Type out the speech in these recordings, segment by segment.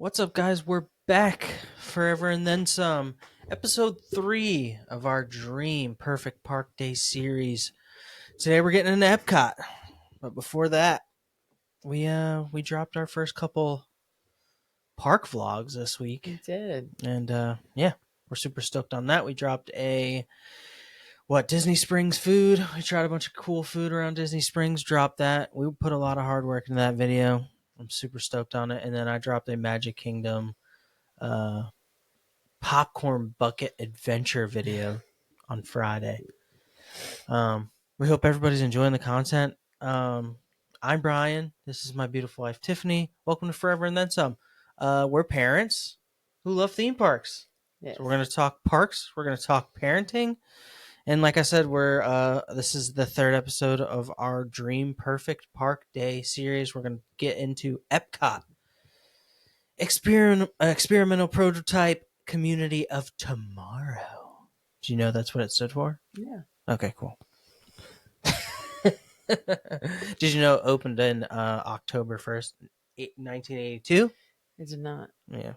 What's up, guys? We're back forever and then some. Episode 3 of our Dream Perfect Park Day series. Today we're getting into Epcot. But before that, we dropped our first couple park vlogs this week. We did. And we're super stoked on that. We dropped Disney Springs food. We tried a bunch of cool food around Disney Springs, dropped that. We put a lot of hard work into that video. I'm super stoked on it. And then I dropped a Magic Kingdom popcorn bucket adventure video on Friday. We hope everybody's enjoying the content. I'm Brian. This is my beautiful wife, Tiffani. Welcome to Forever and Then Some. We're parents who love theme parks. Yes. So we're going to talk parks. We're going to talk parenting. And like I said, this is the third episode of our Dream Perfect Park Day series. We're going to get into Epcot. Experimental prototype community of tomorrow. Do you know that's what it stood for? Yeah. Okay, cool. Did you know it opened in October 1st, 1982? I did not. Yeah.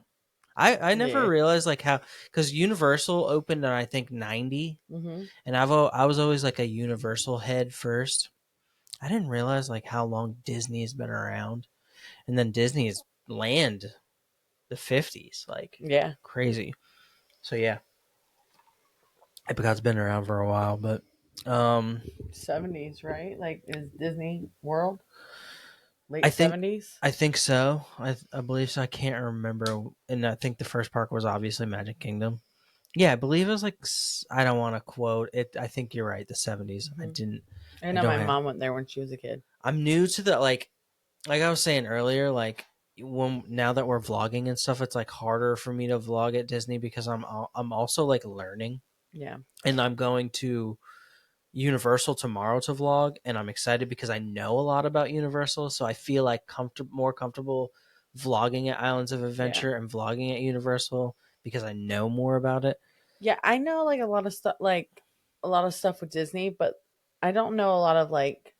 I never realized like how, because Universal opened in I think 90, and I was always like a Universal head first. I didn't realize like how long Disney has been around, and then Disney is land the 50s, like crazy. So yeah, Epcot's been around for a while, but 70s, right? Like is Disney World late 70s? I think so. I believe so. I can't remember, and I think the first park was obviously Magic Kingdom. Yeah, I believe it was like, I don't want to quote it. I think you're right. The 70s. I know my mom went there when she was a kid. I'm new to the like I was saying earlier, like now that we're vlogging and stuff, it's like harder for me to vlog at Disney because I'm also like learning. Yeah. And I'm going to Universal tomorrow to vlog, and I'm excited because I know a lot about Universal, so I feel like more comfortable vlogging at Islands of Adventure and vlogging at Universal because I know more about it. Yeah, I know like a lot of stuff with Disney, but I don't know a lot of like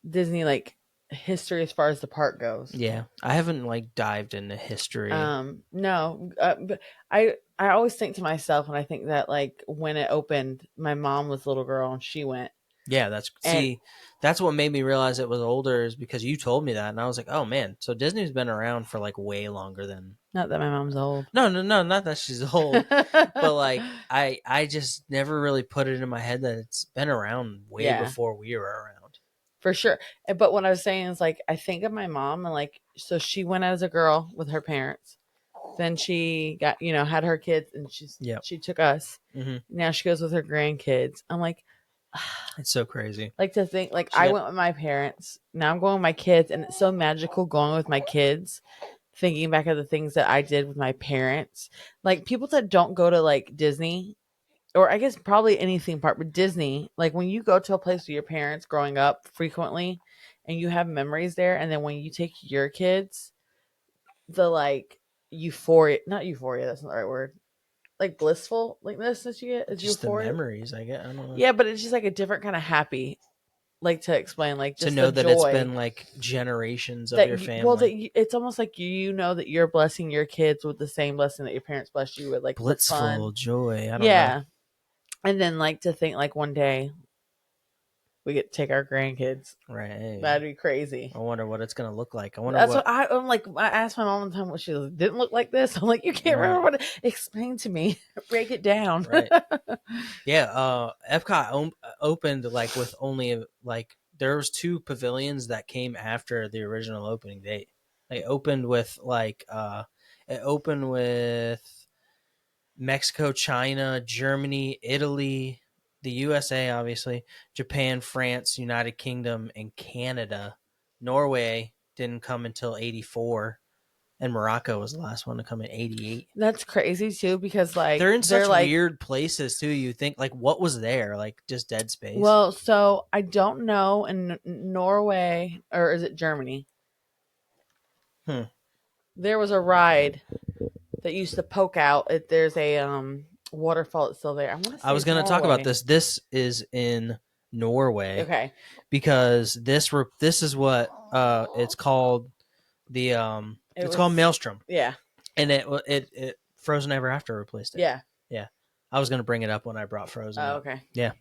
Disney like history as far as the park goes. Yeah, I haven't like dived into history. No, but I always think to myself when I think that like when it opened, my mom was a little girl and she went. Yeah, that's what made me realize it was older, is because you told me that, and I was like, oh man, so Disney's been around for like way longer than. Not that my mom's old. No, not that she's old, but like I just never really put it in my head that it's been around way before we were around. For sure. But what I was saying is like I think of my mom and like so she went as a girl with her parents. Then she got had her kids and she took us. Mm-hmm. Now she goes with her grandkids. I'm like, it's so crazy. Like to think like I went with my parents. Now I'm going with my kids, and it's so magical going with my kids. Thinking back of the things that I did with my parents, like people that don't go to like Disney, or I guess probably any theme park, but Disney, like when you go to a place with your parents growing up frequently and you have memories there, and then when you take your kids, the like not euphoria, that's not the right word. Like blissful like this that you get is just euphoria. The memories I get. I don't know. Yeah, but it's just like a different kind of happy. Like to explain, like just to know the that joy. It's been like generations of your family. Well, it's almost like you know that you're blessing your kids with the same blessing that your parents blessed you with, like blissful joy. I don't know. And then like to think like one day we get to take our grandkids. Right. That'd be crazy. I wonder what it's gonna look like. I wonder. That's what I'm like. I asked my mom one time what she didn't look like this. I'm like, you can't remember what. Explain to me. Break it down. Right. Yeah. Epcot opened like with only like there was 2 pavilions that came after the original opening date. They opened with it opened with Mexico, China, Germany, Italy, the USA, obviously, Japan, France, United Kingdom, and Canada. Norway didn't come until 84, and Morocco was the last one to come in 88. That's crazy too, because like they're in such weird places too. You think like what was there? Like just dead space. Well, so I don't know in Norway, or is it Germany? There was a ride that used to poke out. There's a waterfall that's still there. I was going to talk about this. This is in Norway. Okay. Because this is what it's called, the It It's was, called Maelstrom, yeah, and it Frozen Ever After replaced it. yeah. Yeah, I was gonna bring it up when I brought Frozen Oh, up. okay. Yeah,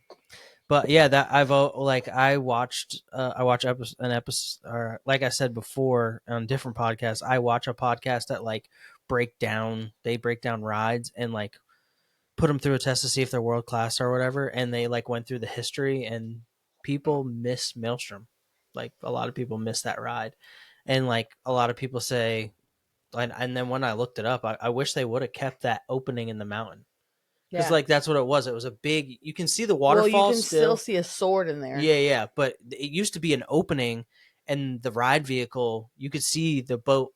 but yeah, that like I watched an episode, or like I said before on different podcasts, I watch a podcast that like break down rides and like put them through a test to see if they're world class or whatever, and they like went through the history, and people miss Maelstrom. Like a lot of people miss that ride, and like a lot of people say, and then when I looked it up, I wish they would have kept that opening in the mountain, because Yeah. like that's what it was. It was a big. You can see the Well, you waterfalls can still still. see a sword in there. Yeah, yeah, but it used to be an opening, and the ride vehicle, you could see the boat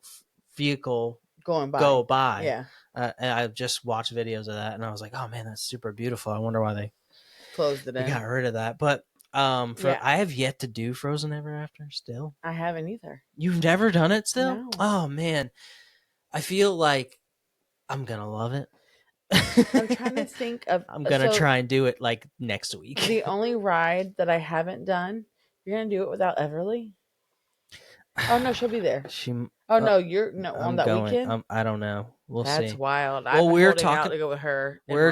vehicle Going by. go by. Yeah. And I just watched videos of that, and I was like, oh man, that's super beautiful. I wonder why Closed it they in. got rid of that. But Yeah. I have yet to do Frozen Ever After. Still, I haven't either. you've never done it. Still, No. oh man, I feel like I'm gonna love it. I'm trying to think of. I'm gonna try and do it like next week. The only ride that I haven't done. You're gonna do it without Everly? Oh no, she'll be there. She, Oh no, you're no on I'm that going. weekend. I don't know. We'll That's see. wild. Well, I'm we were holding out talking. to go with her. And We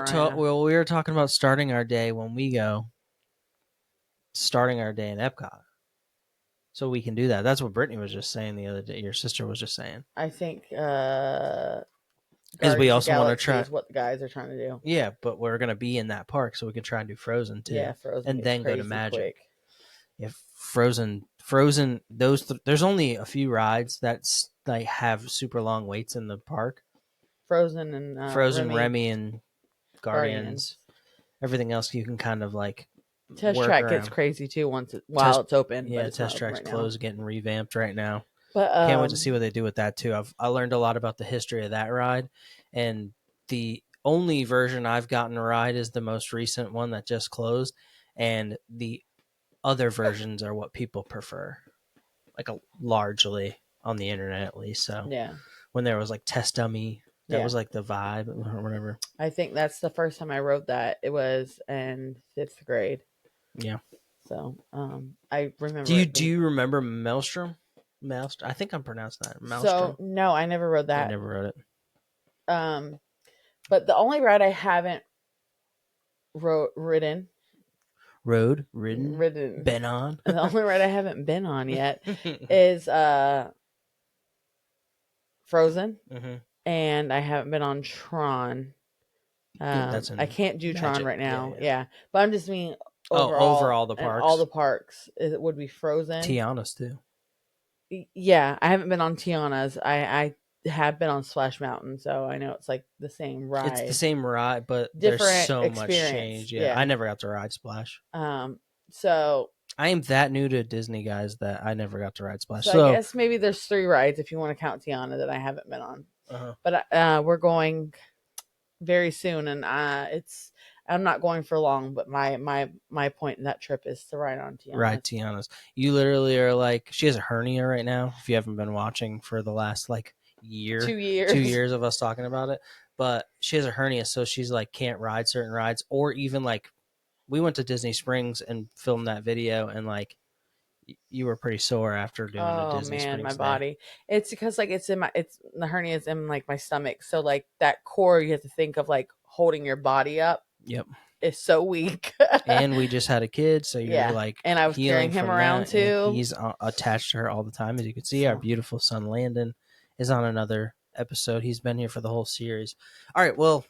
were talking about starting our day when we go. Starting our day in Epcot, so we can do that. That's what Brittany was just saying the other day. Your sister was just saying. I think Is we Guardians of also want to Galaxy try. is what the guys are trying to do. Yeah, but we're gonna be in that park, so we can try and do Frozen too. Yeah, Frozen and gets then go to crazy Magic. quick. If Frozen, there's only a few rides that like have super long waits in the park. Frozen and Frozen, Remy, and Guardians. Guardians. Everything else you can kind of like Test work track around. gets crazy too while it's open. Yeah, but it's test track's right closed, getting revamped right now. But can't wait to see what they do with that too. I learned a lot about the history of that ride, and the only version I've gotten to ride is the most recent one that just closed, and the other versions are what people prefer, like largely on the internet at least. So yeah, when there was like Test Dummy, that was like the vibe or whatever. I think that's the first time I rode that. It was in 5th grade. Yeah. So I remember. Do you remember Maelstrom? Maelstrom. I think I'm pronouncing that So Maelstrom. no, I never rode that. I never rode it. But the only ride I haven't ridden, been on. the only ride I haven't been on yet is Frozen, and I haven't been on Tron. I can't do Tron right now. Yeah, but I'm just mean overall the parks. All the parks it would be Frozen. Tiana's too. Yeah, I haven't been on Tiana's. I have been on Splash Mountain, so I know it's like the same ride. It's the same ride, but different there's so experience. much change. Yeah, I never got to ride Splash. So I am that new to Disney, guys, that I never got to ride Splash. So I guess maybe there's 3 rides if you want to count Tiana that I haven't been on. But we're going very soon, and I'm not going for long. But my point in that trip is to ride on Tiana. Ride Tiana's. You literally are like, she has a hernia right now. If you haven't been watching for the last like year, 2 years, 2 years of us talking about it, but she has a hernia, so she's like can't ride certain rides, or even like we went to Disney Springs and filmed that video, and like you were pretty sore after doing the Disney Springs. My body. It's because like the hernia is in like my stomach, so like that core you have to think of like holding your body up. Yep. It's so weak. And we just had a kid, so you're like, and I was carrying him around too. He's attached to her all the time, as you can see. Our beautiful son Landon is on another episode. He's been here for the whole series. All right, well,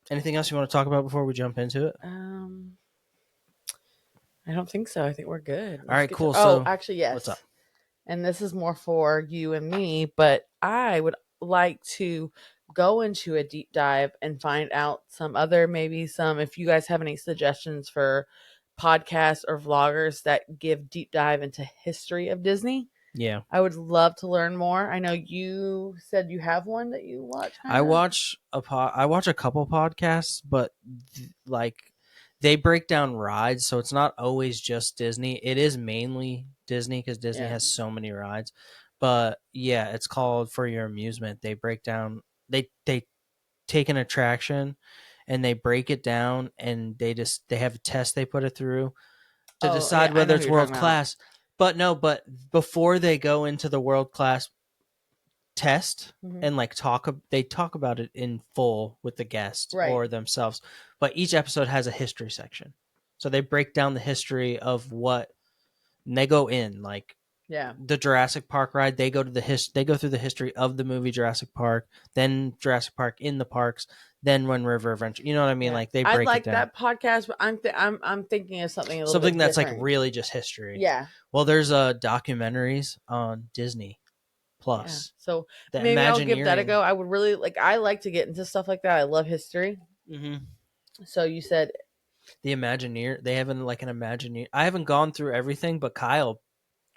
anything else you want to talk about before we jump into it? I don't think so. I think we're good. All right, cool. So, actually, yes. What's up? And this is more for you and me, but I would like to go into a deep dive and find out if you guys have any suggestions for podcasts or vloggers that give deep dive into history of Disney. Yeah. I would love to learn more. I know you said you have one that you watch. I watch a couple podcasts, but like they break down rides, so it's not always just Disney. It is mainly Disney because Disney has so many rides. But yeah, it's called For Your Amusement. They break down, they take an attraction and they break it down, and they have a test they put it through to decide whether it's world class. But before they go into the world class test Mhm. and like they talk about it in full with the guest Right. or themselves, but each episode has a history section, so they break down the history of what, and they go in like Yeah. the Jurassic Park ride. They go to they go through the history of the movie Jurassic Park, then Jurassic Park in the parks, then Run River Adventure. You know what I mean? Yeah. Like they I break it like down. that podcast, but I'm thinking of something a little Something bit that's like different. really just history. Yeah. Well, there's documentaries on Disney Yeah. Plus. So The maybe I'll give that a Imagineering. go. I would really like. I like to get into stuff like that. I love history. Mm-hmm. So you said The Imagineer. They have like an Imagineer. I haven't gone through everything, but Kyle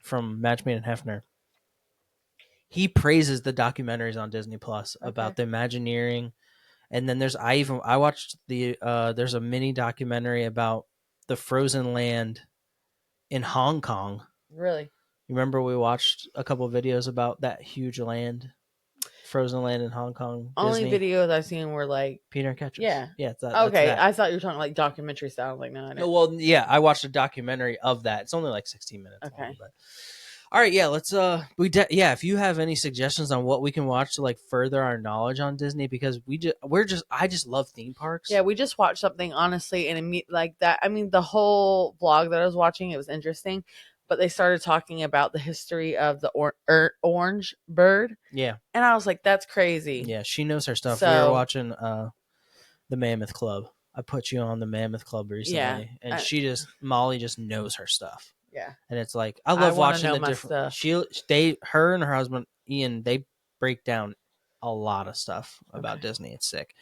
from Match Made in Hefner, he praises the documentaries on Disney Plus okay, about the Imagineering. And then I watched there's a mini documentary about the frozen land in Hong Kong. really? Remember we watched a couple of videos about that huge land, frozen land in Hong Kong, Only Disney. videos I've seen were like, Peter and Ketchers. yeah. Yeah, that's Okay, that. I thought you were talking like documentary style. Like, no, I didn't. Well, yeah, I watched a documentary of that. It's only like 16 minutes long, Okay. but all right, yeah, let's yeah, if you have any suggestions on what we can watch to like further our knowledge on Disney, because I just love theme parks. Yeah, we just watched something honestly, and like that. I mean, the whole vlog that I was watching, it was interesting, but they started talking about the history of the orange bird, Yeah. and I was like, "That's crazy." Yeah, she knows her stuff. We were So watching the Mammoth Club. I put you on the Mammoth Club yeah, recently, and Molly just knows her stuff. yeah, And it's like I I love want to watching know the my different. stuff. Her and her husband Ian, they break down a lot of stuff about Okay. Disney. It's sick.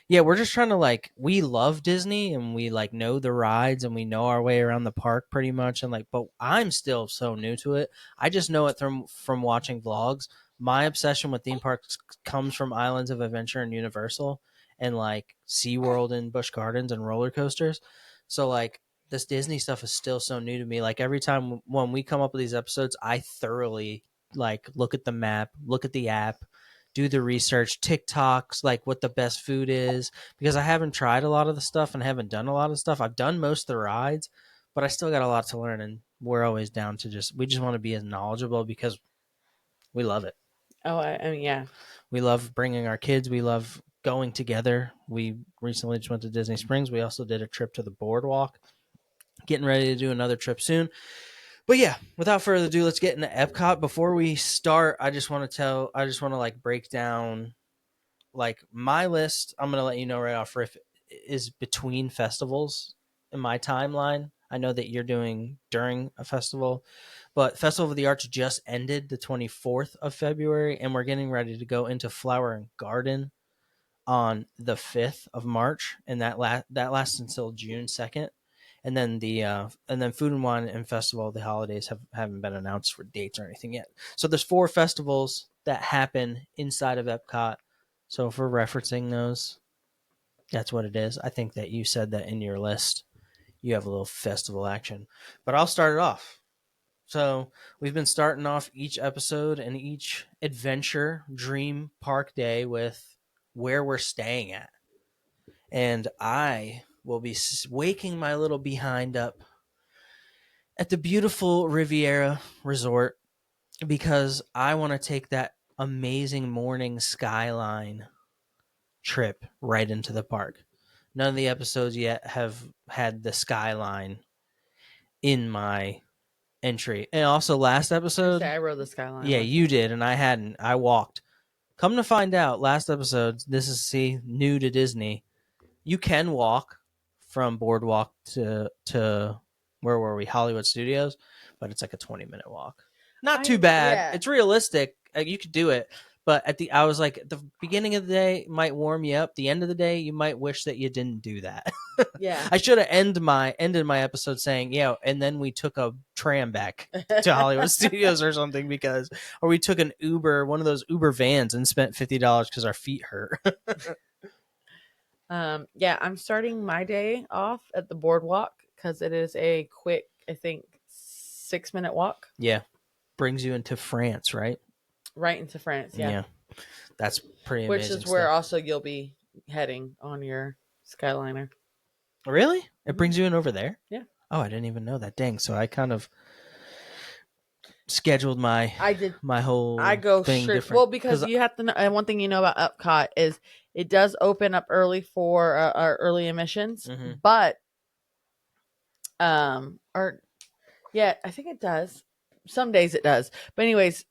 Yeah, we're just trying to like we love Disney and we like know the rides and we know our way around the park pretty much, and like but I'm still so new to it. I just know it from watching vlogs. My obsession with theme parks comes from Islands of Adventure and Universal and like SeaWorld and Busch Gardens and roller coasters. So like this Disney stuff is still so new to me. Like every time when we come up with these episodes, I thoroughly like look at the map, look at the app, do the research, TikToks, like what the best food is, because I haven't tried a lot of the stuff and haven't done a lot of stuff. I've done most of the rides, but I still got a lot to learn, and we're always down to we just want to be as knowledgeable because we love it. Oh, I mean, yeah. We love bringing our kids. We love going together. We recently just went to Disney Springs. We also did a trip to the boardwalk. Getting ready to do another trip soon. But yeah, without further ado, let's get into Epcot. Before we start, I just want to like break down like my list. I'm gonna let you know right off if is between festivals in my timeline. I know that you're doing during a festival, but Festival of the Arts just ended the 24th of February, and we're getting ready to go into Flower and Garden on the 5th of March, and that lasts until June 2nd. And then Food and Wine and Festival of the Holidays haven't been announced for dates or anything yet. So there's 4 festivals that happen inside of Epcot. So if we're referencing those, that's what it is. I think that you said that in your list. You have a little festival action. But I'll start it off. So we've been starting off each episode and each adventure dream park day with where we're staying at. And I will be waking my little behind up at the beautiful Riviera Resort because I want to take that amazing morning skyline trip right into the park. None of the episodes yet have had the skyline in my entry. And also last I episode, say I rode the skyline. yeah, you did and I hadn't. I walked. Come to find out, last episode, this is new to Disney. You can walk from Boardwalk to where were we? Hollywood Studios, but it's like a 20-minute walk. Not too bad. Yeah. It's realistic. You could do it. But I was like, the beginning of the day might warm you up. The end of the day, you might wish that you didn't do that. Yeah. I should have ended my episode saying, yeah, and then we took a tram back to Hollywood Studios or something or we took an Uber, one of those Uber vans, and spent $50 because our feet hurt. Yeah, I'm starting my day off at the boardwalk because it is a quick, I think, 6-minute walk Yeah, brings you into France, right? right into France. Yeah, that's pretty which amazing is where stuff. also you'll be heading on your Skyliner. Really? It Mhm. brings you in over there? Yeah. Oh, I didn't even know that. Dang. So I kind of scheduled I did. my I whole go thing straight. different Well, because because you have to know. And one thing you know about Epcot is it does open up early for our early emissions, but or yeah, I think it does. Some days it does, but anyways,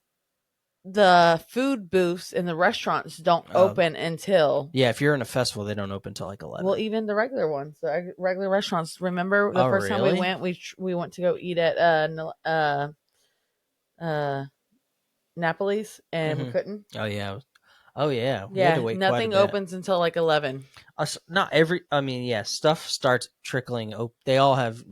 the food booths in the restaurants don't open until yeah, if you're in a festival, they don't open till like well, 11. even the regular ones, the regular restaurants. Remember the Oh, first time we really? went, we went to go eat at uh Napoli's and we Hmm. couldn't. Oh yeah, oh yeah. We had to Yeah, wait quite a nothing bit. opens until like 11. Us, not every. I mean, yeah, stuff starts trickling. They all have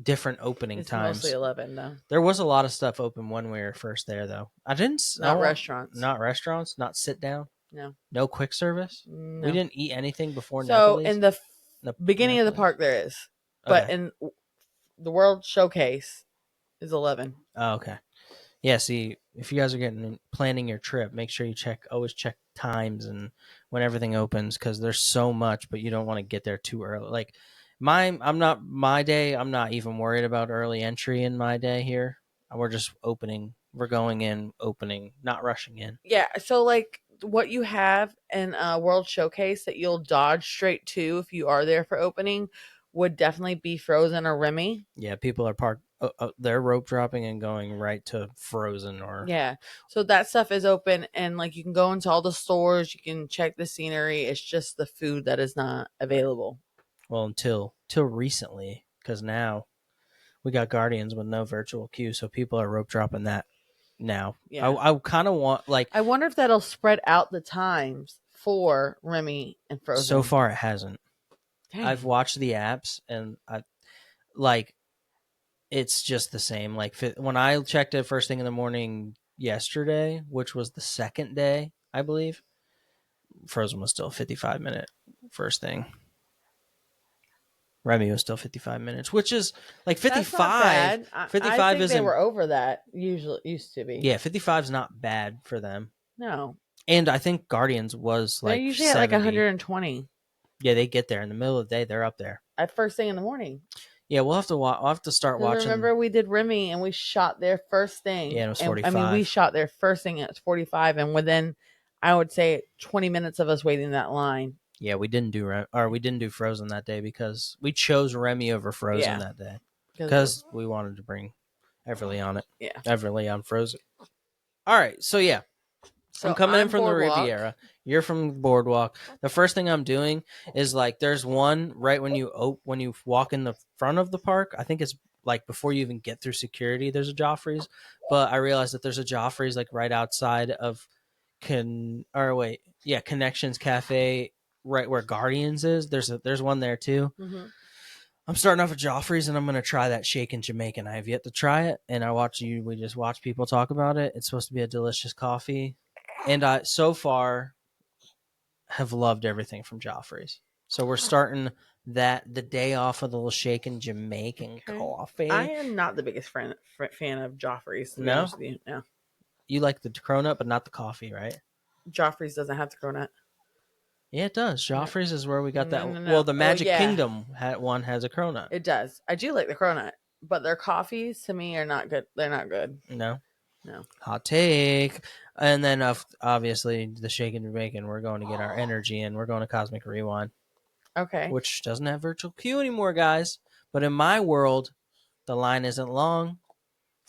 different opening It's mostly times. 11 though. There was a lot of stuff open when we were first there, though. I didn't. I Not want restaurants. not restaurants, not sit down, No. no quick service. We No. didn't eat anything before So in Napoli's. the beginning of the Napoli's. park there is, but Okay. in the World Showcase is 11. Oh, okay. Yeah. See, if you guys are getting planning your trip, make sure you always check times and when everything opens because there's so much, but you don't want to get there too early. Like I'm not my day. I'm not even worried about early entry in my day here. We're just opening. We're going in, opening, not rushing in. Yeah, so like what you have in World Showcase that you'll dodge straight to if you are there for opening would definitely be Frozen or Remy. Yeah, people are parked. They're rope dropping and going right to Frozen or Yeah. So that stuff is open and like you can go into all the stores, you can check the scenery. It's just the food that is not available. well until recently because now we got Guardians with no virtual queue, so people are rope dropping that now. Yeah. I kind of want like I wonder if that'll spread out the times for Remy and so Frozen. far it hasn't. I've Dang. watched the apps and I like it's just the same. Like when I checked it first thing in the morning yesterday, which was the second day, I believe, Frozen was still 55-minute first thing. Remy was still 55 minutes, which is like That's not 55. bad. I 55 think they isn't, were over that. Usually used to be. yeah, 55 is not bad for them. No. And I think Guardians was They're like usually at like 70. 120 Yeah, they get there in the middle of the day. They're up there. at first thing in the morning. Yeah, we'll have to start Because watching. remember we did Remy and we shot there first thing. Yeah, it was And I mean 45. we shot there first thing at 45 and within I would say 20 minutes of us waiting in that line. Yeah, we didn't do Frozen that day because we chose Remy over Frozen Yeah. that day Because because we wanted to bring Everly on it. yeah. Everly on Frozen. All right, so yeah, I'm So coming in I'm from the Boardwalk. Riviera. You're from Boardwalk. The first thing I'm doing is like there's one right when you walk in the front of the park. I think it's like before you even get through security. There's a Joffrey's, but I realized that there's a Joffrey's like right outside of Connections Cafe, right where Guardians is. There's one there too. Mm-hmm. I'm starting off at Joffrey's and I'm gonna try that shaken Jamaican. I have yet to try it, and we just watch people talk about it. It's supposed to be a delicious coffee, and I so far have loved everything from Joffrey's. So we're starting that the day off of the little shaken Jamaican coffee. I am not the biggest fan of Joffrey's, to be No, honest with you. No. you like the cronut, but not the coffee, right? Joffrey's doesn't have the cronut. Yeah, it does. Joffrey's is where we got No, that. no, no. Well, the Oh, Magic yeah. Kingdom one has a cronut. It does. I do like the cronut, but their coffees to me are not good. They're not good. No. No. Hot take. And then obviously the shaken Jamaican, we're going to get our energy in. We're going to Cosmic Rewind, Okay. which doesn't have virtual queue anymore, guys. But in my world, the line isn't long.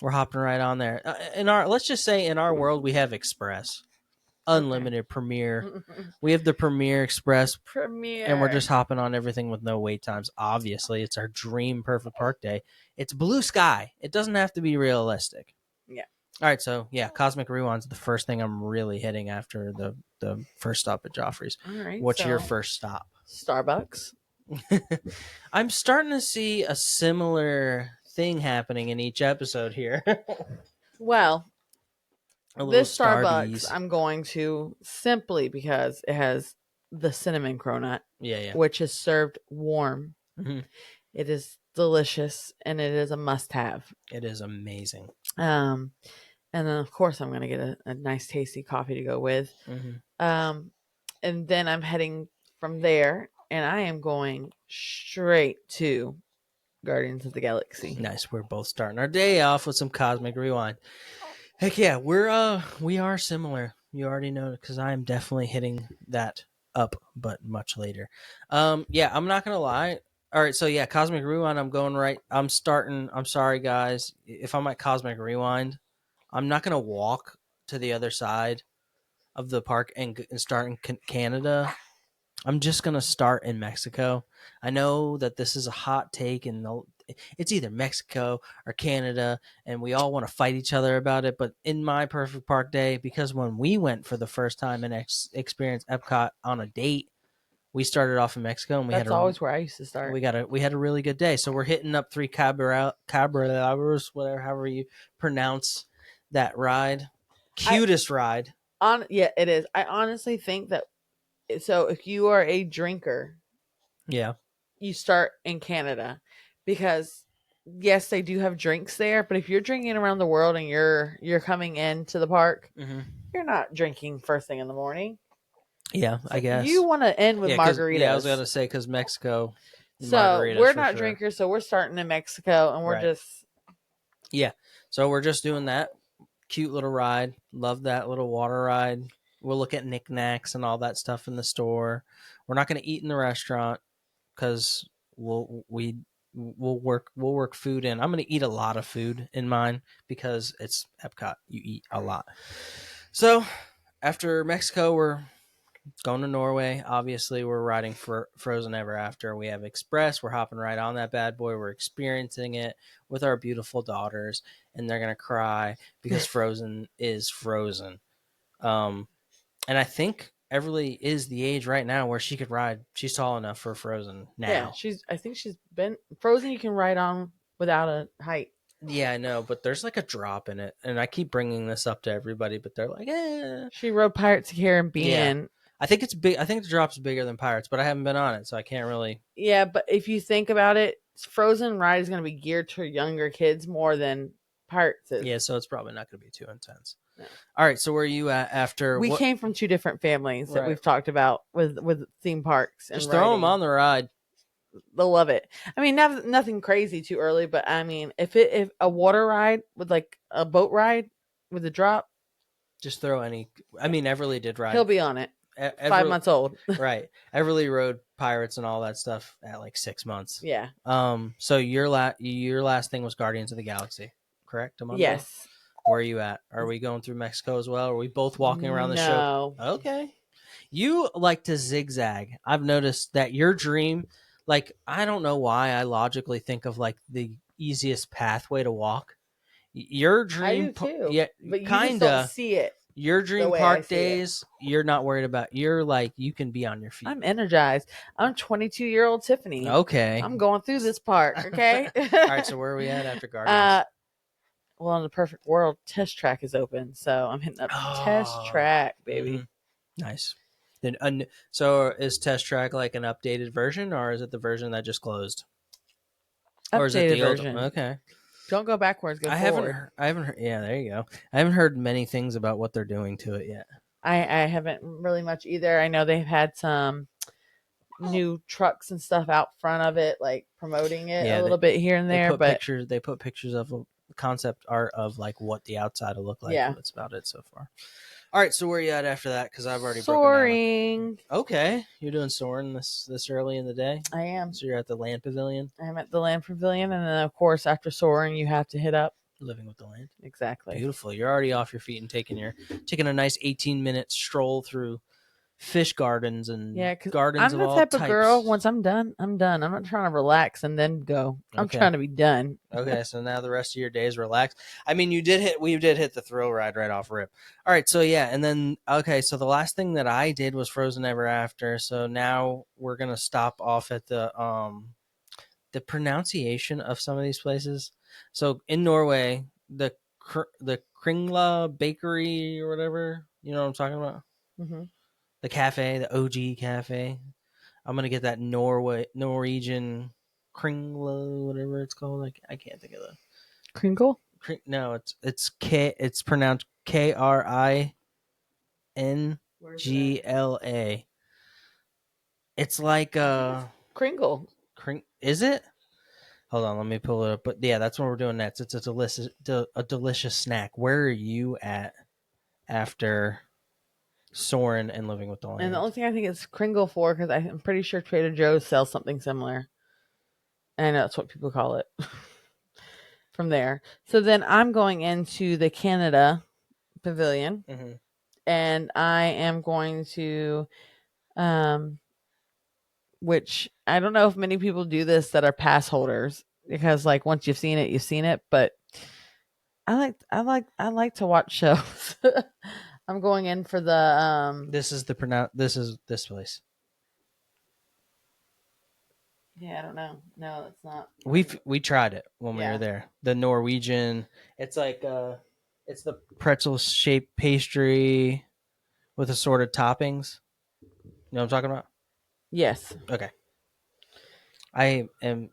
We're hopping right on there. Let's just say in our world we have Express, unlimited Premier. We have the Premier Express, Premiere. and we're just hopping on everything with no wait times. Obviously, it's our dream perfect park day. It's blue sky. It doesn't have to be realistic. Yeah. All right, so yeah, Cosmic Rewind's the first thing I'm really hitting after the first stop at Joffrey's. All right. What's your first stop? Starbucks. I'm starting to see a similar thing happening in each episode here. Well, A little this Starbucks Starbies. I'm going to simply because it has the cinnamon cronut, Yeah. which is served warm. Mm-hmm. It is delicious and it is a must-have. It is amazing. And then of course I'm gonna get a nice tasty coffee to go with. Mm-hmm. And then I'm heading from there, and I am going straight to Guardians of the Galaxy. Nice. We're both starting our day off with some Cosmic Rewind. Heck yeah, we are similar. You already know because I am definitely hitting that up, but much later. Yeah, I'm not gonna lie. All right, so yeah, Cosmic Rewind. I'm going right. I'm starting. I'm sorry, guys. If I'm at Cosmic Rewind, I'm not gonna walk to the other side of the park and start in Canada. I'm just gonna start in Mexico. I know that this is a hot take, and it's either Mexico or Canada, and we all want to fight each other about it. But in my perfect park day, because when we went for the first time and experienced Epcot on a date, we started off in Mexico, and That's always where I used to start. we had a really good day. So we're hitting up three caballeros, whatever, however you pronounce that ride. Cutest ride. Yeah, it is. I honestly think that so if you are a drinker, Yeah. you start in Canada because yes, they do have drinks there, but if you're drinking around the world and you're coming into the park, Mm-hmm. you're not drinking first thing in the morning. Yeah, So I guess. you want to end with margaritas. Yeah, I was gonna say because Mexico So margaritas we're for not sure. drinkers, so we're starting in Mexico and we're Right. just Yeah. So we're just doing that cute little ride. Love that little water ride. We'll look at knickknacks and all that stuff in the store. We're not gonna eat in the restaurant because we'll work food in. I'm gonna eat a lot of food in mine because it's Epcot. You eat a lot. So after Mexico, we're going to Norway. Obviously, we're riding for Frozen Ever After. We have Express. We're hopping right on that bad boy. We're experiencing it with our beautiful daughters, and they're gonna cry because Frozen is Frozen. And I think Everly is the age right now where she could ride. She's tall enough for Frozen yeah, now. I think she's been Frozen you can ride on without a height. Yeah, I know, but there's like a drop in it, and I keep bringing this up to everybody, but they're like, "Eh." She rode Pirates of the Yeah, Caribbean. I think it's big. I think the drop's bigger than Pirates, but I haven't been on it, so I can't really. Yeah, but if you think about it, Frozen ride is going to be geared to younger kids more than Pirates is. Yeah, so it's probably not going to be too intense. No. All right, so where are you at after? We What? came from two different families that Right. we've talked about with theme parks and Just throw them riding. on the ride. They'll love it. I mean, nothing crazy too early, but I mean, if a water ride with like a boat ride with a drop, Just throw any. I mean, Everly did ride. he'll be on it. Everly, 5 months old. right. Everly rode Pirates and all that stuff at like 6 months. Yeah. So your last thing was Guardians of the Galaxy, correct? Amanda? Yes. Where are you at? Are we going through Mexico as well? Are we both walking around the show? No. Okay. You like to zigzag. I've noticed that your dream, like, I don't know why I logically think of like the easiest pathway to walk. Your I dream, do too. yeah, But you kind just don't of. see it. Your dream way I park see it. days, you're not worried about. You're like, you can be on your feet. I'm energized. I'm 22-year-old Tiffani. Okay. I'm going through this park. Okay. All right. So where are we at after Guardians? Well, in the perfect world, Test Track is open, so I'm hitting up Test Track, baby. Nice. Then, so is Test Track like an updated version, or is it the version that just closed? Updated Or is it the version. old? Okay. Don't go backwards. Go forward. I haven't heard. Yeah, there you go. I haven't heard many things about what they're doing to it yet. I haven't really much either. I know they've had some new trucks and stuff out front of it, like promoting it a little bit here and there. But they put pictures of concept art of like what the outside will look like. Yeah. That's about it so far. All right, so where are you at after that? Because I've already soaring. Okay, you're doing soaring this early in the day. I am. So you're at the Land Pavilion. I'm at the Land Pavilion, and then of course after soaring, you have to hit up Living with the Land. Exactly. Beautiful. You're already off your feet and taking a nice 18-minute stroll through fish gardens and gardens. I'm the type of girl. Once I'm done, I'm done. I'm not trying to relax and then go. I'm trying to be done. Okay, so now the rest of your day is relaxed. I mean, we did hit the thrill ride right off rip. All right, so yeah, and then so the last thing that I did was Frozen Ever After. So now we're gonna stop off at the pronunciation of some of these places. So in Norway, the Kringla Bakery or whatever, you know what I'm talking about. Mm-hmm. The cafe, the OG cafe. I'm gonna get that Norwegian Kringla, whatever it's called. Like I can't think of the Kringle. No, it's K. It's pronounced Kringla. It's like Kringle. Is it? Hold on, let me pull it up. But yeah, that's what we're doing next. It's a delicious snack. Where are you at after Soren and Living with the And the only Land? thing I think it's Kringle for, because I'm pretty sure Trader Joe's sells something similar. And I know that's what people call it from there. So then I'm going into the Canada Pavilion, Mm-hmm. and I am going to, um, which I don't know if many people do this that are pass holders, because like once you've seen it, you've seen it. But I like to watch shows. I'm going in for the This is the pronoun. This is this place. yeah, I don't know. No, it's not. We tried it when we were Yeah. there. The Norwegian. It's like it's the pretzel shaped pastry with assorted toppings. You know what I'm talking about? Yes. Okay. I am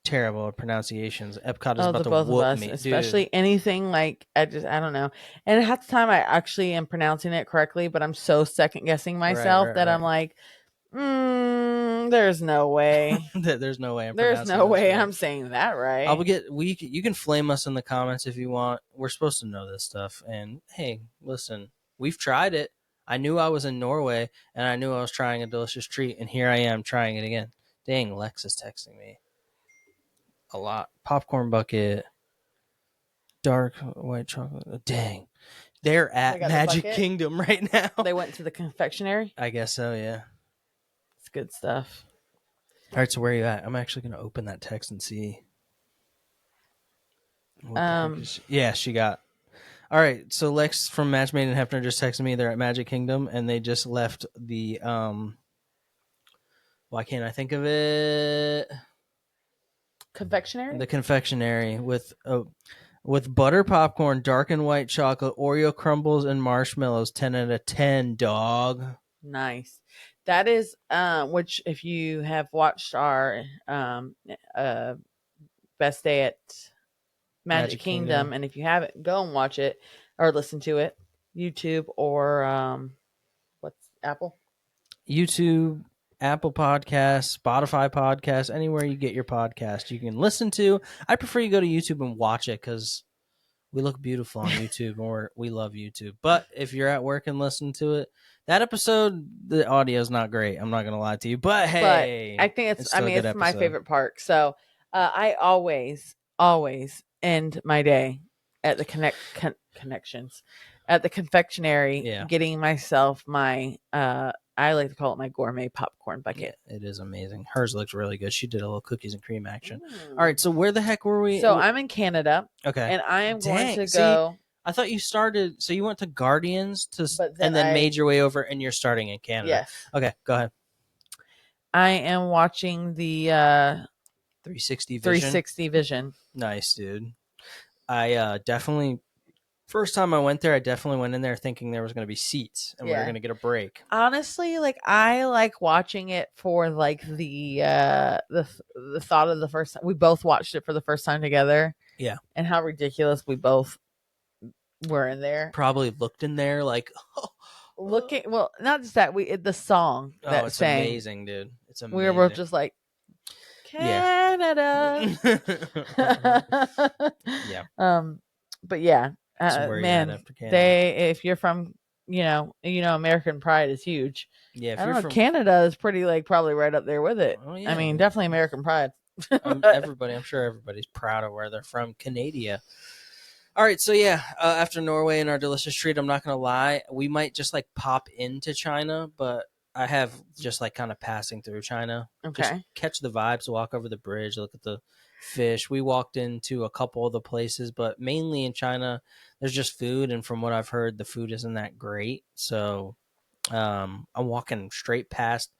terrible at pronunciations. Epcot is Oh, about the to both of whoop us, me, dude. especially anything like I don't know. And half the time I actually am pronouncing it correctly, but I'm so second guessing Right, myself right, that I'm right. like, there's no way. There's no way I'm There's pronouncing no this way right. I'm saying that I'll right. get we. You can flame us in the comments if you want. We're supposed to know this stuff. And hey, listen, we've tried it. I knew I was in Norway, and I knew I was trying a delicious treat, and here I am trying it again. Dang, Lex is texting me a lot. Popcorn bucket, dark white chocolate. Dang, they're They at got the Magic bucket. Kingdom right now. They went to the confectionery. I guess so. Yeah. It's good stuff. All right. So where are you at? I'm actually gonna open that text and see what the heck Um, is. Yeah, she got. All right, so Lex from Match Made in Hefner just texted me they're at Magic Kingdom and they just left the why can't I think of it? confectionery. The confectionery with butter popcorn, dark and white chocolate, Oreo crumbles and marshmallows. 10 out of 10, dog. Nice. That is which if you have watched our uh best day at Magic Magic Kingdom, Kingdom. and if you haven't, go and watch it or listen to it, YouTube or what's Apple? YouTube, Apple Podcasts, Spotify Podcasts, anywhere you get your podcast, you can listen to. I prefer you go to YouTube and watch it because we look beautiful on YouTube, or we love YouTube. But if you're at work and listen to it, that episode, the audio is not great. I'm not gonna lie to you, but But I hey, think it's I still a mean, good it's my episode. favorite park. So I always end my day at the connections at the confectionery, Yeah, getting myself my I like to call it my gourmet popcorn yeah, bucket. it is amazing. Hers looks really good. She did a little cookies and cream action. All Mm. right, so where the heck were we? So I'm in Canada, Okay, and I am going dang. to See, go, I thought you started. So you went to Guardians but then and then I made your way over, and you're starting in Canada. yes, Okay, go ahead. I am watching the 360 Vision. 360 Vision. Nice, dude. I definitely first time I went there, I definitely went in there thinking there was going to be seats and we were Yeah. going to get a break. Honestly, like I like watching it for like the thought of the first time we both watched it for the first time together, Yeah, and how ridiculous we both were in there. probably looked in there like, Looking, well, not just that, the song oh, that it's sang, amazing, dude. It's we were both amazing. just like Yeah. Canada. Yeah. um, but yeah, So where are you at man, after Canada? they if you're from American Pride is huge. Yeah, I if don't you're know. from, Canada is pretty like probably right up there with it. oh I yeah, mean, definitely American Pride. I'm sure everybody's proud of where they're from, Canada. All right, so yeah, after Norway and our delicious treat, I'm not gonna lie, we might just like pop into China, but I have just like kind of passing through China, just Okay. catch the vibes, walk over the bridge, look at the fish. We walked into a couple of the places, but mainly in China, there's just food, and from what I've heard, the food isn't that great. So I'm walking straight past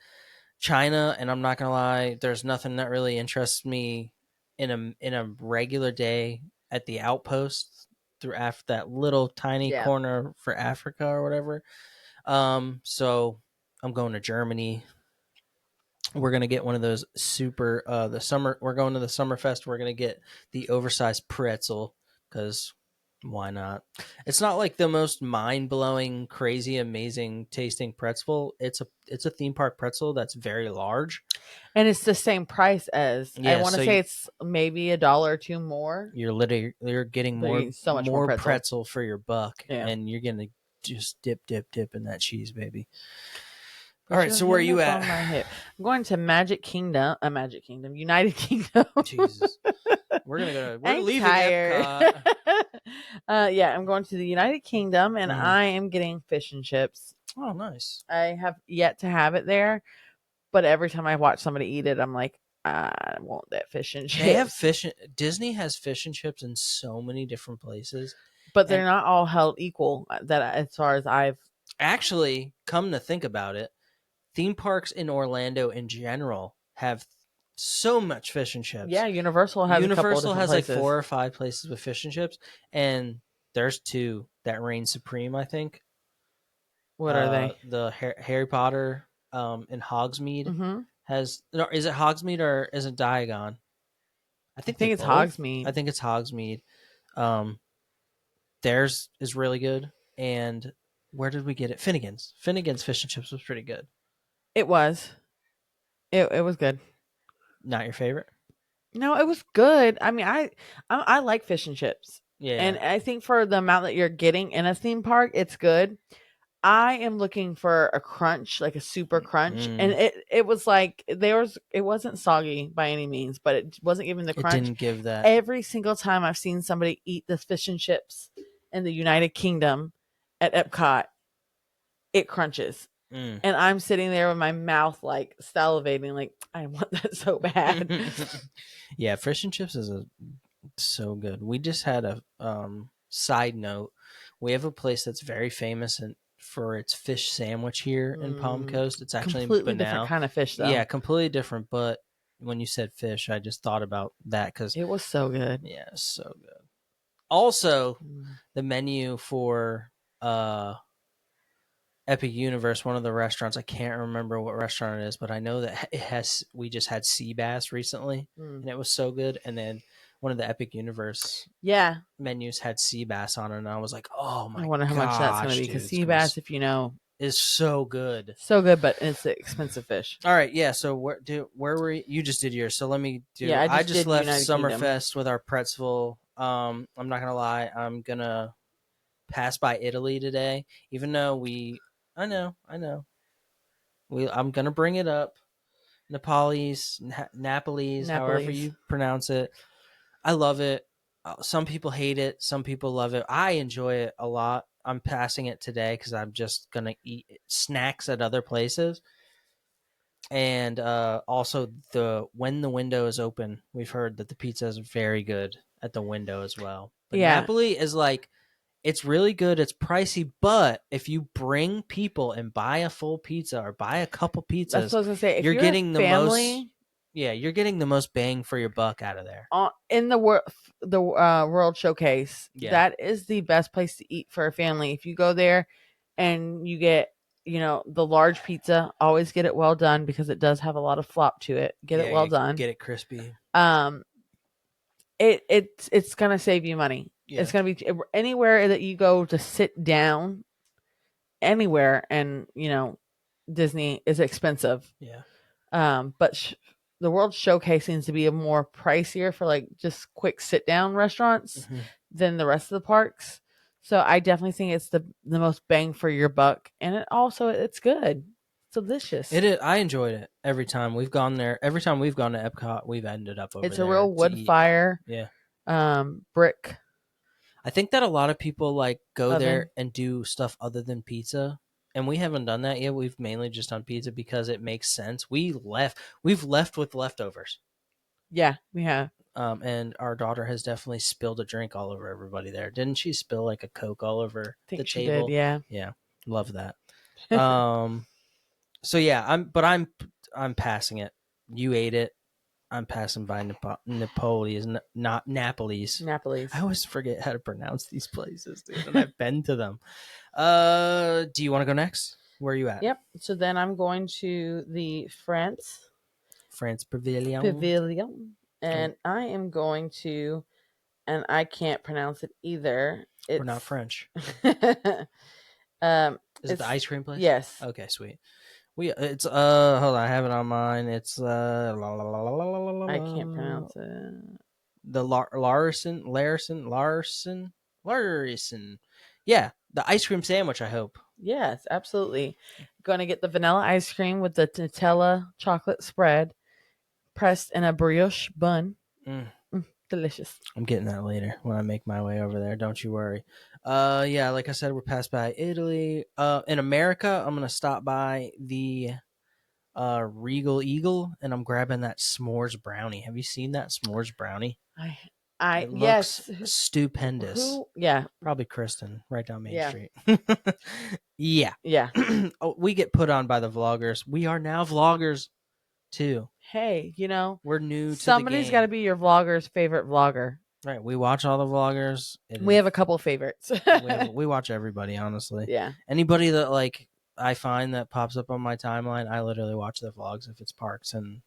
China, and I'm not gonna lie, there's nothing that really interests me in a regular day at the outpost through after that little tiny Yeah. corner for Africa or whatever. So I'm going to Germany. We're gonna get one of those super the summer. We're going to the Summerfest. We're gonna get the oversized pretzel because Why not? It's not like the most mind blowing, crazy, amazing tasting pretzel. It's a theme park pretzel that's very large. And it's the same price as, I Yeah, want to so say it's maybe a dollar or two more, you're getting but you're more getting so much more pretzel. pretzel for your buck, Yeah. and you're gonna just dip in that cheese, baby. All Put right, your so where are hand you up at? on my hip. I'm going to Magic Kingdom, United Kingdom. Jesus, we're I'm leaving tired. Epcot. Yeah, I'm going to the United Kingdom, and Mhm. I am getting fish and chips. Oh, nice. I have yet to have it there, but every time I watch somebody eat it, I'm like, I want that fish and They have chips. fish. Disney has fish and chips in so many different places, But they're and not all held equal. That as far as I've actually, come to think about it, theme parks in Orlando in general have so much fish and chips. yeah, Universal has a couple of Universal different has like places. 4 or 5 places with fish and chips, and there's two that reign supreme. I think What are they? the Harry Potter in Hogsmeade Mm-hmm. has. No, is it Hogsmeade or is it Diagon? I I think they're think it's both. I Hogsmeade. think it's Hogsmeade. Um, theirs is really good. And where did we get it? Finnegan's. Finnegan's fish and chips was pretty good. It was. It was good. Not your favorite? No, it was good. I mean, I like fish and chips, and Yeah. I think for the amount that you're getting in a theme park, it's good. I am looking for a crunch, like a super crunch, and Mm, it was like it wasn't soggy by any means, but it wasn't giving the it crunch. didn't give that. Every single time I've seen somebody eat the fish and chips in the United Kingdom at Epcot, it crunches. Mm. And I'm sitting there with my mouth like salivating, like I want that so bad. Yeah, fish and chips is so good. We just had a side note. We have a place that's very famous for its fish sandwich here in Palm Mm, Coast. It's actually in completely different Banal. kind of fish, Yeah, though. completely different. But when you said fish, I just thought about that because It was so good. yeah, it's so good. Also, Mm. the menu for uh Epic Universe, one of the restaurants, I can't remember what restaurant it is, but I know that it has. We just had sea bass recently, Mm. and it was so good. And then one of the Epic Universe Yeah, menus had sea bass on it, and I was like, "Oh I my wonder how much that's going to gosh, be dude, because it's sea gonna be bass, if you know, is so good." so good, but it's an expensive fish. All right, yeah. So where were you? You just did yours. So let me do. Yeah, I I just just did left United Kingdom. Summerfest with our pretzel. I'm not gonna lie. I'm gonna pass by Italy today, even though we. I know. I'm gonna bring it up. Nepalis, Napolis, however Napoli's. you pronounce it. I love it. Some people hate it. Some people love it. I enjoy it a lot. I'm passing it today because I'm just gonna eat snacks at other places. And also the when the window is open, we've heard that the pizza is very good at the window as well. But Yeah, Napoli is like it's really good. It's pricey, but if you bring people and buy a full pizza or buy a couple that's pizzas, what I was going to say. If you're you're a getting the most. family Yeah, you're getting the most bang for your buck out of there. in the World Showcase, Yeah, that is the best place to eat for a family. If you go there and you get, the large pizza, always get it well done because it does have a lot of flop to it. Get it yeah, well you done. get it crispy. Um, it's gonna save you money. It's Yeah, gonna be anywhere that you go to sit down, anywhere, and Disney is expensive. yeah. But the World Showcase seems to be a more pricier for like just quick sit down restaurants Hmm. than the rest of the parks. So I definitely think it's the most bang for your buck, and it's good. It's delicious. It is. I enjoyed it every time we've gone there. Every time we've gone to Epcot, we've ended up over It's a there real to wood eat. fire Yeah, brick I think that a lot of people like go there oven. and do stuff other than pizza. And we haven't done that yet. We've mainly just done pizza because it makes sense. We've left with leftovers. Yeah, we have. And our daughter has definitely spilled a drink all over everybody there. Didn't she spill like a Coke all over I the think she did. table? Yeah. Yeah, love that. Um, so yeah, I'm passing it. You ate it. I'm passing by Napoli's, not Napoli's. I Napoli's. always forget how to pronounce these places, dude, and I've been to them. Do you want to go next? Where are you at? Yep. So then I'm going to the France Pavilion. Pavilion, Oh, and I am going to and I can't pronounce it either. We're not It's French. um, Is it the ice cream place? yes, Okay, sweet. It's hold on, I have it on mine. It's I can't pronounce it. the Larson. Yeah, the ice cream sandwich. I hope. Yes, absolutely. Going to get the vanilla ice cream with the Nutella chocolate spread pressed in a brioche bun. Mm, Delicious. I'm getting that later when I make my way over there. Don't you worry. Yeah, like I said, we're passed by Italy. In America, I'm gonna stop by the Regal Eagle, and I'm grabbing that s'mores brownie. Have you seen that s'mores brownie? I, It looks yes. stupendous. Who? Yeah, Probably Kristen, right down Main yeah, Street. Yeah. yeah. Oh, we get put on by the vloggers. We are now vloggers too. Hey, We're new to the somebody's got to game. be your vlogger's favorite vlogger. Right. We watch all the vloggers. We have a couple favorites. We watch everybody, honestly. Yeah, Anybody that like I find that pops up on my timeline, I literally watch their vlogs if it's parks and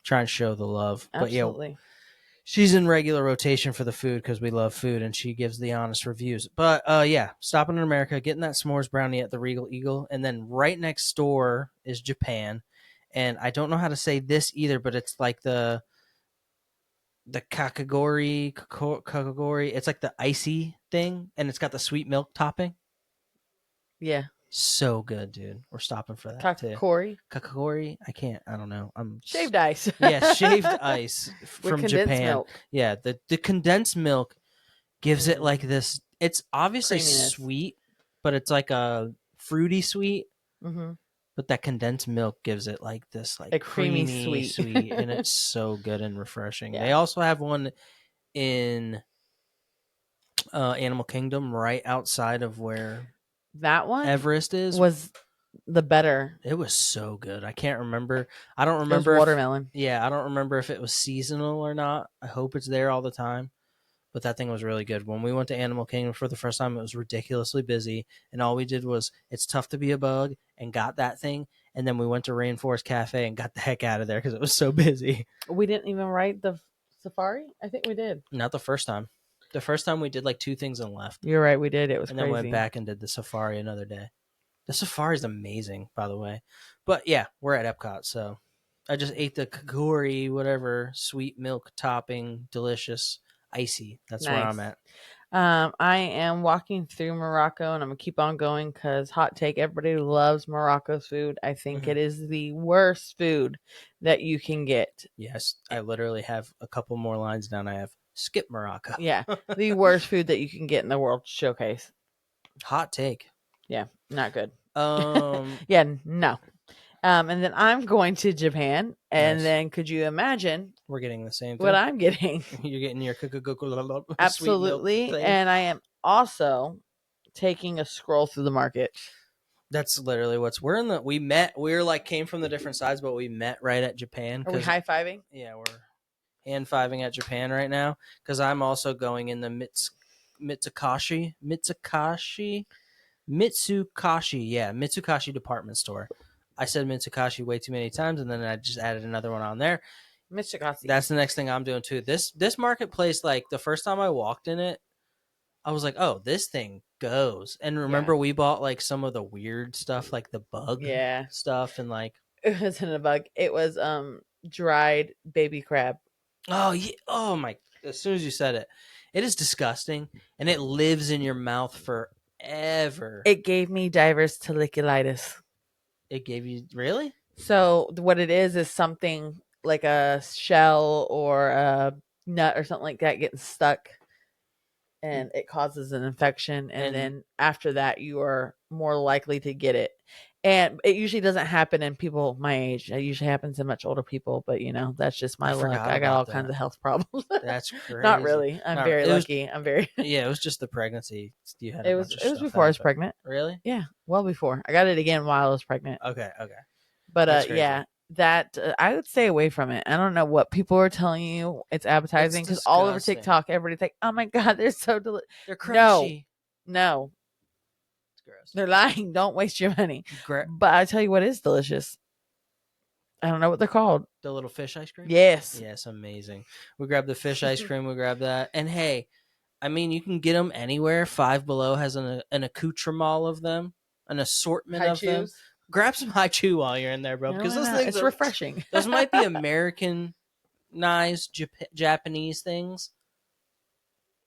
try and show the love. But yeah, absolutely. she's in regular rotation for the food because we love food and she gives the honest reviews. But yeah, stopping in America, getting that s'mores brownie at the Regal Eagle, and then right next door is Japan. And I don't know how to say this either, but it's like the kakagori. It's like the icy thing, and it's got the sweet milk topping. Yeah, So good, dude. We're stopping for that too. Corey Kakagori. I don't know. shaved ice. Yeah, shaved ice With from condensed Japan. milk. Yeah, the condensed milk gives it like this. It's obviously Creaminess. sweet, but it's like a fruity sweet. Mm-hmm. But that condensed milk gives it like this, like A creamy creamy sweet. and it's so good and refreshing. Yeah. They also have one in Animal Kingdom right outside of where That one Everest is. was the better. It was so good. I can't remember. I don't It was remember. watermelon. Yeah, I don't remember if it was seasonal or not. I hope it's there all the time. But that thing was really good. When we went to Animal Kingdom for the first time, it was ridiculously busy. And all we did was, it's tough to be a bug, and got that thing. And then we went to Rainforest Cafe and got the heck out of there because it was so busy. We didn't even ride the safari? I think we did. Not the first time. The first time we did like 2 things and left. You're right, we did. It was and crazy. then went back and did the safari another day. The safari is amazing, by the way. But yeah, we're at Epcot, so I just ate the kakori, whatever, sweet milk topping, delicious, icy. That's where I'm at. I am walking through Morocco, and I'm gonna keep on going because hot take, everybody loves Morocco's food. I think it is the worst food that you can get. Yes, I literally have a couple more lines down. I have skip Morocco. Yeah, the worst food that you can get in the World Showcase. Hot take. Yeah, not good. Um, Yeah, no. And then I'm going to Japan, and Nice. then could you imagine we're getting the same thing. what I'm getting? You're getting your Absolutely, and I am also taking a scroll through the market. That's literally we're like came from the different sides, but we met right at Japan. Are we high-fiving? Yeah, we're hand-fiving at Japan right now because I'm also going in the Mitsukashi, Mitsukashi department store. I said Mitsukashi way too many times, and then I just added another one on there. Mitsukashi. That's the next thing I'm doing too. This marketplace, like the first time I walked in it, I was like, oh, this thing goes. And remember, we bought like some of the weird stuff, like the bug stuff, and like it wasn't a bug. It was dried baby crab. Oh yeah. Oh my. As soon as you said it, it is disgusting, and it lives in your mouth forever. It gave me diverticulitis. It gave you really? So what it is something like a shell or a nut or something like that getting stuck, and it causes an infection, and then after that you are more likely to get it. And it usually doesn't happen in people my age. It usually happens in much older people, but that's just my luck. I got all kinds of health problems. That's crazy. Not really. I'm very lucky. I'm very Yeah, it was just the pregnancy. You had it was before I was pregnant. Really? Yeah, well before. I got it again while I was pregnant. Okay. But yeah, that I would stay away from it. I don't know what people are telling you. It's appetizing because all over TikTok, everybody's like, "Oh my god, they're so delicious." They're crunchy. No, it's gross. They're lying. Don't waste your money. But I tell you what is delicious: I don't know what they're called. The little fish ice cream. Yes. Yes, amazing. We grabbed the fish ice cream. We grabbed that, and hey, I mean, you can get them anywhere. Five Below has an accoutrement of them, an assortment High of them. chews. Grab some high chew while you're in there, bro, because No, those no, things it's are refreshing. those might be Americanized Japanese things.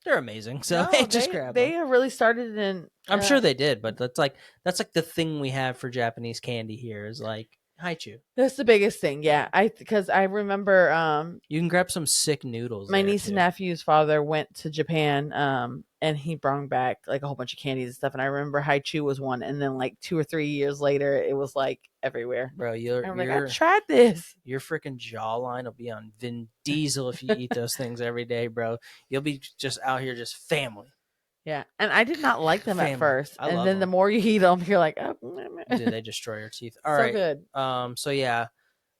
They're amazing. So No, hey, just grab them. they really started in. I'm sure they did, but that's like the thing we have for Japanese candy here is like haichu. That's the biggest thing. Yeah, because I remember You can grab some sick noodles. my there, niece and too. nephew's father went to Japan, and he brought back like a whole bunch of candies and stuff. And I remember Haichu was one, and then like 2 or 3 years later, it was like everywhere. Bro, I'm like, I tried this. your freaking jawline will be on Vin Diesel if you eat those things every day, bro. You'll be just out here just family. Yeah, and I did not like them at Family. first, I and love then the them. more you eat them, you're like, oh, Dude, they destroy your teeth. All so right. good. So yeah,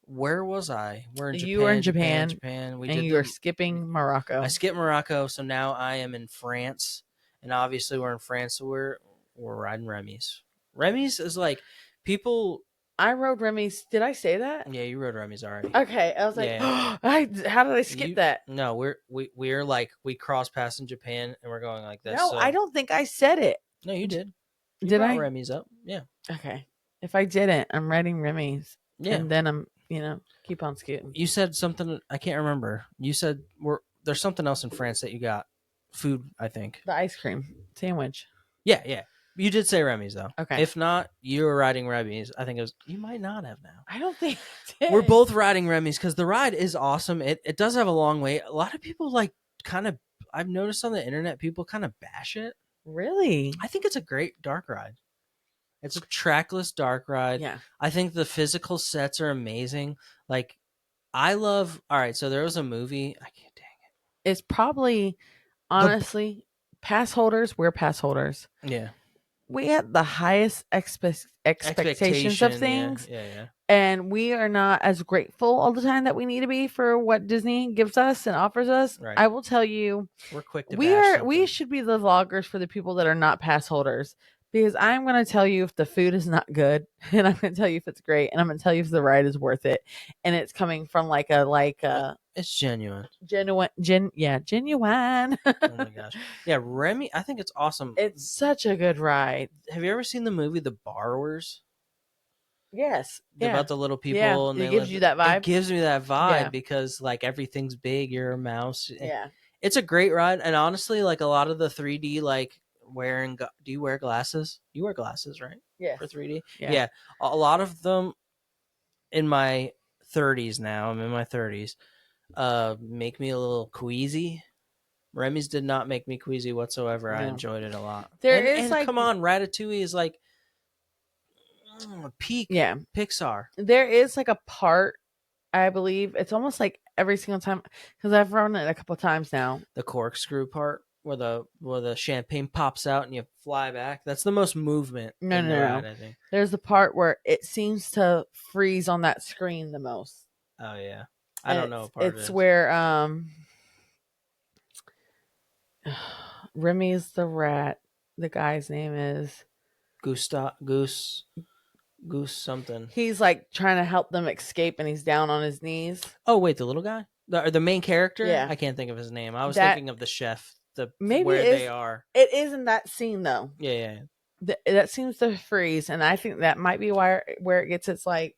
where was I? We're in Japan. You were in Japan, Japan. We and did you were skipping Morocco. I skipped Morocco, so now I am in France, and obviously we're in France, so we're riding Remy's. Remy's is like people. I rode Remy's. Did I say that? Yeah, you rode Remy's already. Okay, I was like, Yeah. how did I skip that? No, we're like we cross paths in Japan, and we're going like this. No, so. I don't think I said it. No, you did. You Did brought I? Remy's up. Yeah. Okay. If I didn't, I'm writing Remy's. Yeah. And then I'm, keep on scooting. You said something I can't remember. You said there's something else in France that you got. Food, I think. The ice cream sandwich. Yeah. You did say Remy's though. Okay. If not, you were riding Remy's. I think it was. You might not have now. I don't think I did. We're both riding Remy's because the ride is awesome. It does have a long wait. A lot of people like kind of. I've noticed on the internet people kind of bash it. Really? I think it's a great dark ride. It's a trackless dark ride. Yeah. I think the physical sets are amazing. Like, I love. All right, so there was a movie. I can't. Dang it. It's probably, honestly, pass holders. We're pass holders. Yeah. We have the highest expectations of things. Yeah. And we are not as grateful all the time that we need to be for what Disney gives us and offers us. Right. I will tell you, we're quick to we should be the vloggers for the people that are not pass holders, because I'm going to tell you if the food is not good, and I'm going to tell you if it's great, and I'm going to tell you if the ride is worth it, and it's coming from it's genuine. Genuine. Oh my gosh. Yeah, Remy, I think it's awesome. It's such a good ride. Have you ever seen the movie The Borrowers? Yes. About the little people. Yeah. And it gives you that vibe. It gives me that vibe because like everything's big. You're a mouse. Yeah. It's a great ride. And honestly, like a lot of the 3D, like do you wear glasses? You wear glasses, right? Yeah. For 3D? Yeah. A lot of them in my 30s now. I'm in my 30s. Make me a little queasy. Remy's did not make me queasy whatsoever. No. I enjoyed it a lot. And come on, Ratatouille is like peak Pixar. There is like a part, I believe it's almost like every single time, because I've run it a couple times now. The corkscrew part where the champagne pops out and you fly back. That's the most movement. No. Ride, I think. There's the part where it seems to freeze on that screen the most. Oh yeah, I don't know what part it's where Remy's the rat. The guy's name is Goose something. He's like trying to help them escape, and he's down on his knees. Oh wait, the little guy, the main character. Yeah, I can't think of his name. I was thinking of the chef. Where they are. It is in that scene though. Yeah. That seems to freeze, and I think that might be where it gets its like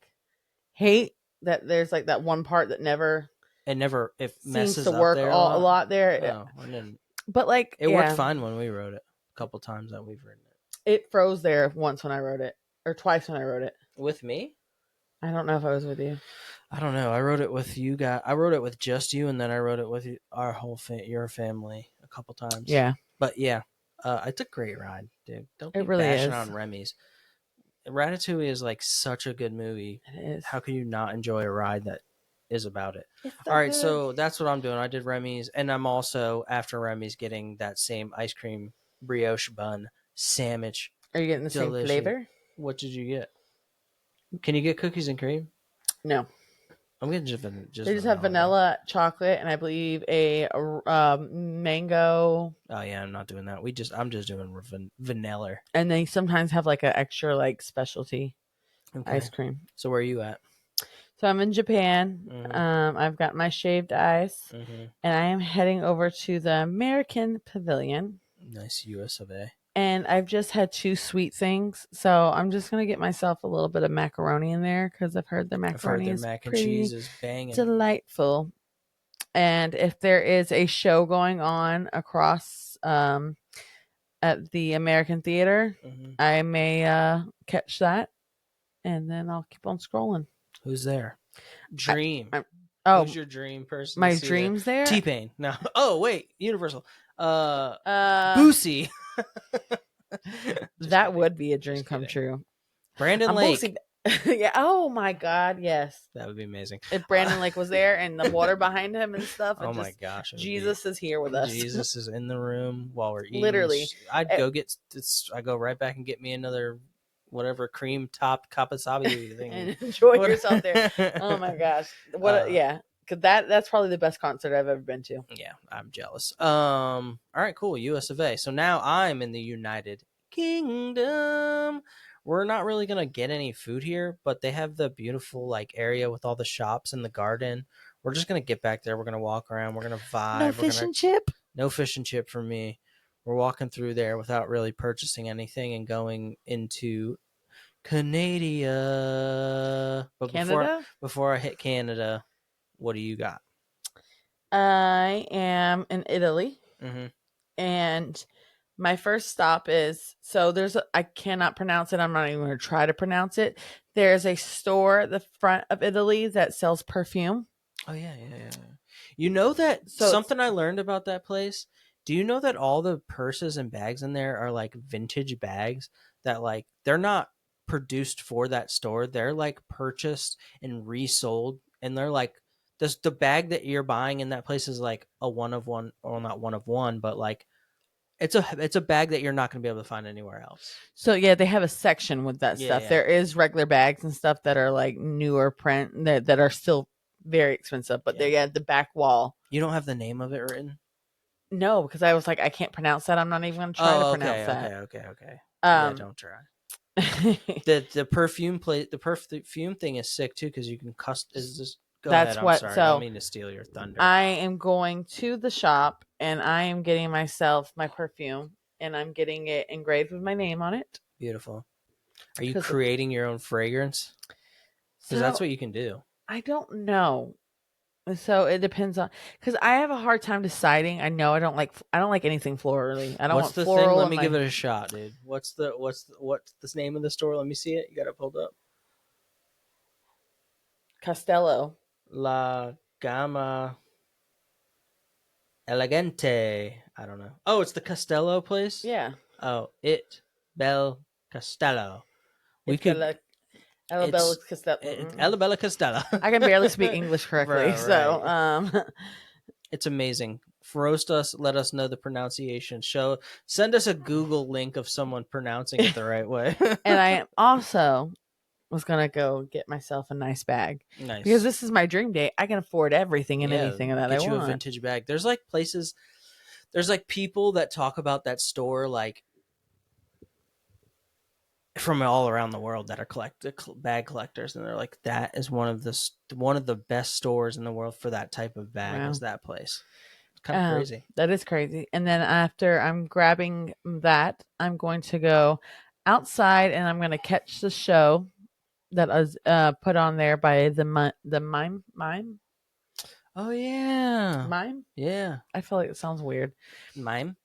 hate. That there's like that one part that never messes seems to work there a lot there. No, I didn't. But like it worked fine when we wrote it. A couple times that we've written it. It froze there once when I wrote it, or twice when I wrote it. With me? I don't know if I was with you. I don't know. I wrote it with you guys. I wrote it with just you, and then I wrote it with our whole your family a couple times. Yeah. But yeah, it's a great ride, dude. Don't be really bashing is. on Remy's. Ratatouille is like such a good movie. It is. How can you not enjoy a ride that is about it? So all right, good. so that's what I'm doing. I did Remy's, and I'm also after Remy's getting that same ice cream brioche bun sandwich. Are you getting the same flavor? What did you get? Can you get cookies and cream? No. I'm getting just they just have vanilla, chocolate, and I believe a mango. Oh yeah, I'm not doing that. I'm just doing vanilla. And they sometimes have like an extra like specialty ice cream. So where are you at? So I'm in Japan. Mm-hmm. I've got my shaved ice, Mm-hmm. and I am heading over to the American Pavilion. Nice US of A. And I've just had two sweet things, so I'm just gonna get myself a little bit of macaroni in there because I've heard their I've heard macaroni their is mac and cheese pretty is banging. delightful. And if there is a show going on across at the American Theater, Mm-hmm. I may catch that, and then I'll keep on scrolling. Who's there? I, Dream. I, Who's oh, your dream person to my see there? dreams there. T-Pain. No. Oh wait, Universal. Uh, Boosie. Just that kidding. would be a dream Just come kidding. true. Brandon I'm Lake. boasting. Yeah. Oh my God. Yes. That would be amazing. If Brandon Lake was there and the water behind him and stuff, Oh and my just gosh, it would be. Jesus is here with us. Jesus is in the room while we're eating. Literally. I'd Eh, go get. I go right back and get me another whatever cream top kapasabi thing. and enjoy What? yourself there. Oh my gosh. Yeah. Cause that's probably the best concert I've ever been to. Yeah, I'm jealous. All right, cool. US of A. So now I'm in the United Kingdom. We're not really gonna get any food here, but they have the beautiful like area with all the shops and the garden. We're just gonna get back there. We're gonna walk around. We're gonna No vibe. We're fish gonna and chip. no fish and chip for me. We're walking through there without really purchasing anything and going into Canada. But Canada. before I hit Canada, what do you got? I am in Italy, Mm-hmm. and my first stop is I cannot pronounce it. I'm not even going to try to pronounce it. There's a store at the front of Italy that sells perfume. Oh yeah. You know that So something I learned about that place? Do you know that all the purses and bags in there are like vintage bags that like they're not produced for that store. They're like purchased and resold and they're like this the bag that you're buying in that place is like a one of one or not one of one, but like it's a bag that you're not going to be able to find anywhere else. So yeah, they have a section with that Yeah, stuff. yeah. There is regular bags and stuff that are like newer print that are still very expensive, but they had the back wall. You don't have the name of it written? No, because I was like, I can't pronounce that. I'm not even going to try to Oh, pronounce okay, that. okay. Yeah, Um, don't try. The perfume thing is sick too because you can is this go that's ahead, I'm what. sorry, I don't So mean to steal your thunder. I am going to the shop and I am getting myself my perfume and I'm getting it engraved with my name on it. Beautiful. Are you 'Cause creating your own fragrance? Because that's so what you can do. I don't know. So it depends on because I have a hard time deciding. I know I don't like anything florally. I don't What's want the thing? floral Let in me give my it a shot, dude. What's the name of the store? Let me see it. You got it pulled up. Costello. La Gama Elegante. I don't know. Oh, it's the Castello place. Yeah. Oh, it Bel Castello. We It's could. Alabella It's Costello. it's Alabella Castello. I can barely speak English correctly, Bro, so right. It's amazing. Roast us. Let us know the pronunciation. Send us a Google link of someone pronouncing it the right way. and I also was gonna go get myself a nice bag because Nice. this is my dream date. I can afford everything and Yeah, anything that I get you a want. vintage bag. There's like places. There's like people that talk about that store like from all around the world that are bag collectors, and they're like, that is one of the best stores in the world for that type of bag. Wow. Is that place? It's kind of crazy. That is crazy. And then after I'm grabbing that, I'm going to go outside and I'm going to catch the show that was put on there by the mime. Oh yeah, Mime. yeah. I feel like it sounds weird. Mime.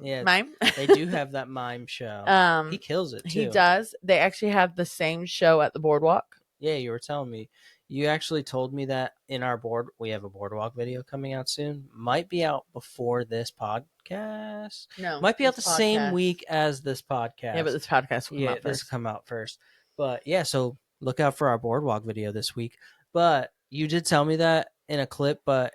Yeah, Mime. they do have that mime show. He kills it too. He does. They actually have the same show at the boardwalk. Yeah, you were telling me. You actually told me that in our we have a boardwalk video coming out soon. Might be out before this podcast. No, might be out the this same podcast. week as this podcast. Yeah, but this podcast will come out this first. will come out first. But yeah, so look out for our boardwalk video this week. But you did tell me that in a clip, but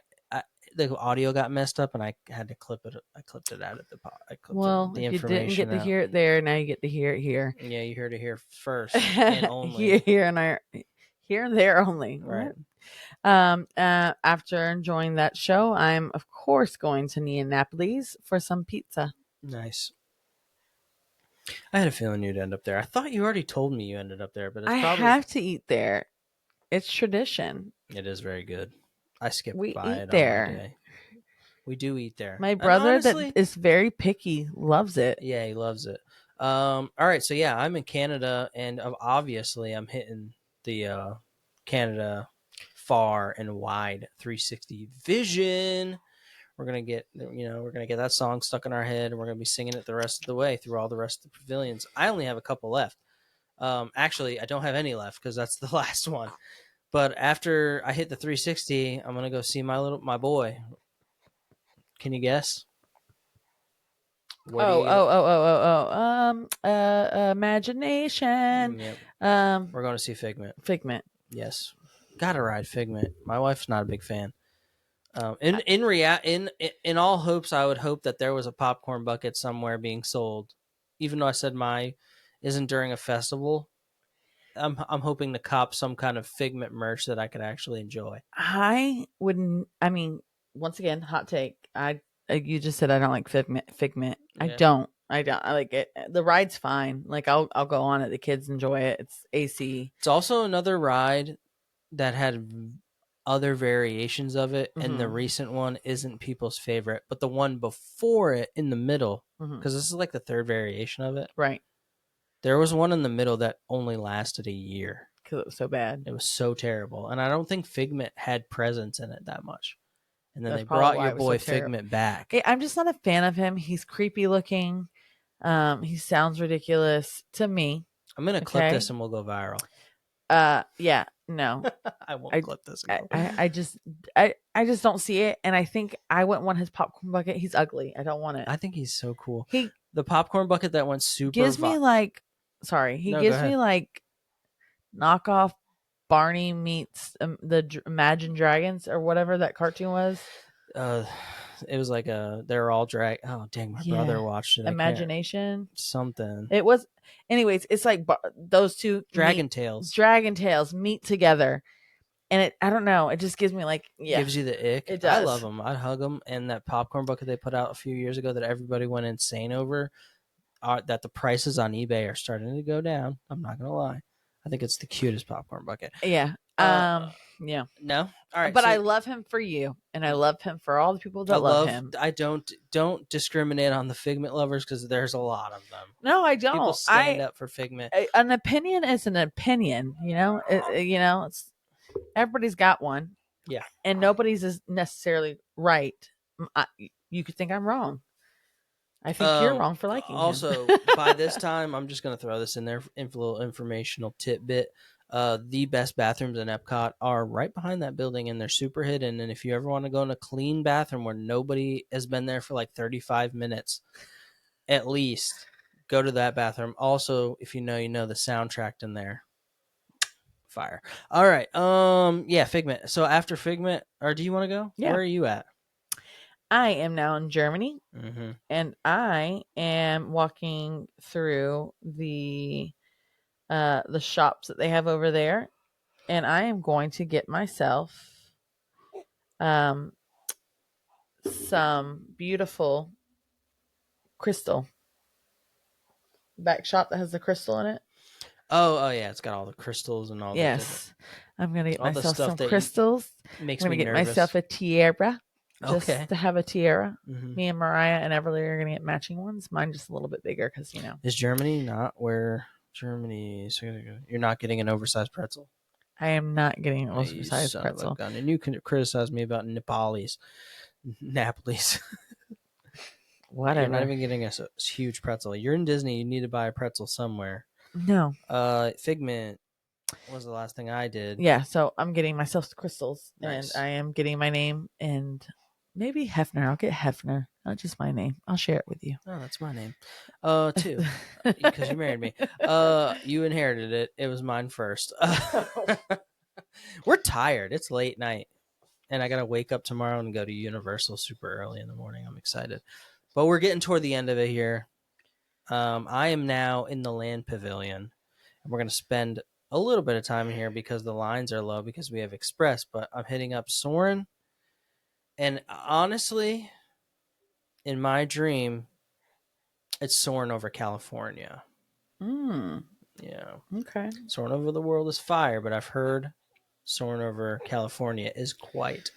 the audio got messed up, and I had to clip it. I clipped it out of the pod. I clipped the if you information didn't get to out. hear it there, now you get to hear it here. Yeah, you heard it here first and only. here and there only. Right. After enjoying that show, I'm of course going to Neapoli's for some pizza. Nice. I had a feeling you'd end up there. I thought you already told me you ended up there, but it's probably have to eat there. It's tradition. It is very good. I skip We by eat it on my there. day. We do eat there. My And brother that honestly, is very picky loves it. yeah, he loves it. All right, so yeah, I'm in Canada, and obviously I'm hitting the Canada far and wide 360 vision. We're gonna get, we're gonna get that song stuck in our head, and we're gonna be singing it the rest of the way through all the rest of the pavilions. I only have a couple left. Actually, I don't have any left because that's the last one. But after I hit the 360, I'm gonna go see my boy. Can you guess? Where do Oh, oh, you? oh, oh, oh, oh. Imagination. Yep, Um, we're going to see Figment. Figment. Yes, gotta ride Figment. My wife's not a big fan. In all hopes, I would hope that there was a popcorn bucket somewhere being sold, even though I said my isn't during a festival. I'm hoping to cop some kind of Figment merch that I could actually enjoy. I wouldn't. I mean, once again, hot take. You just said I don't like Figment. Figment. I Yeah, don't. I don't. I like it. The ride's fine. Like I'll go on it. The kids enjoy it. It's AC. it's also another ride that had other variations of it, and the Mm-hmm. recent one isn't people's favorite, but the one before it in the middle, Mm-hmm. because this is like the third variation of it. Right. There was one in the middle that only lasted a year. Because it was so bad. It was so terrible, and I don't think Figment had presence in it that much. And then That's they probably brought why your it was so boy terrible. Figment back. I'm just not a fan of him. He's creepy looking. He sounds ridiculous to me. I'm gonna clip Okay. this and we'll go viral. Yeah, no. I won't I clip this. I just don't see it, and I think I wouldn't want his popcorn bucket. He's ugly. I don't want it. I think he's so cool. He The popcorn bucket that went super. gives me like, sorry, he No, go gives me ahead. like knockoff Barney meets Imagine Dragons or whatever that cartoon was. It was like they're all drag. Oh dang, my brother watched it. Imagination. Something. It was, anyways. It's like those two Dragon Tales Dragon Tales meet together, and I don't know. It just gives me like, gives you the ick. It I does. love them. I'd hug them. And that popcorn bucket they put out a few years ago that everybody went insane over. That the prices on eBay are starting to go down. I'm not gonna lie. I think it's the cutest popcorn bucket. Yeah. Yeah. No. All right. But so I love him for you, and I love him for all the people that I love him. I don't discriminate on the Figment lovers because there's a lot of them. No, I don't. People stand up for Figment. An opinion is an opinion. It's everybody's got one. Yeah. And nobody's is necessarily right. You could think I'm wrong. I think you're wrong for liking him. Also, by this time, I'm just going to throw this in there, little informational tidbit. The best bathrooms in Epcot are right behind that building, and they're super hidden. And if you ever want to go in a clean bathroom where nobody has been there for like 35 minutes, at least, go to that bathroom. Also, if you know the soundtrack in there. Fire. All right. Yeah, Figment. So after Figment, or do you want to go? Yeah. Where are you at? I am now in Germany, Mm-hmm. and I am walking through the shops that they have over there, and I am going to get myself some beautiful crystal back shop that has the crystal in it. Oh yeah, it's got all the crystals and all. Yes, I'm gonna get all the myself stuff some that crystals. makes I'm gonna me get nervous. myself a tiara. Just Okay. to have a tiara. Mm-hmm. Me and Mariah and Everly are gonna get matching ones. Mine just a little bit bigger because Is Germany not where Germany? So you're not getting an oversized pretzel. I am not getting an You oversized son pretzel. of a gun. And you can criticize me about Napoli's. Whatever. You're not even getting a huge pretzel. You're in Disney. You need to buy a pretzel somewhere. No. Figment was the last thing I did. Yeah, so I'm getting myself crystals, Nice. and I am getting my name and maybe Hefner. I'll get Hefner, not just my name. I'll share it with you. Oh, that's my name. Too, because you married me. You inherited it. It was mine first. We're tired. It's late night, and I gotta wake up tomorrow and go to Universal super early in the morning. I'm excited, but we're getting toward the end of it here. I am now in the Land Pavilion, and we're gonna spend a little bit of time here because the lines are low because we have Express. But I'm hitting up Soarin', and honestly, in my dream, it's Soarin' over California. Mm. Yeah. Okay. Soarin' over the world is fire, but I've heard soaring over California is quite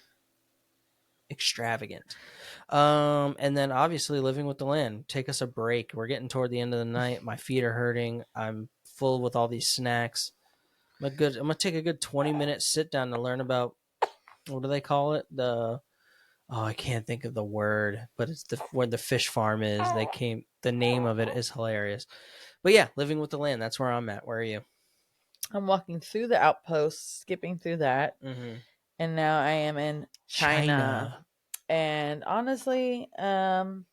extravagant. And then obviously living with the land. Take us a break. We're getting toward the end of the night. My feet are hurting. I'm full with all these snacks. I'm gonna take a good 20-minute sit down to learn about, what do they call it? I can't think of the word, but it's where the fish farm is. The name of it is hilarious. But yeah, living with the land. That's where I'm at. Where are you? I'm walking through the outpost, skipping through that, Mm-hmm. and now I am in China. And honestly, I'm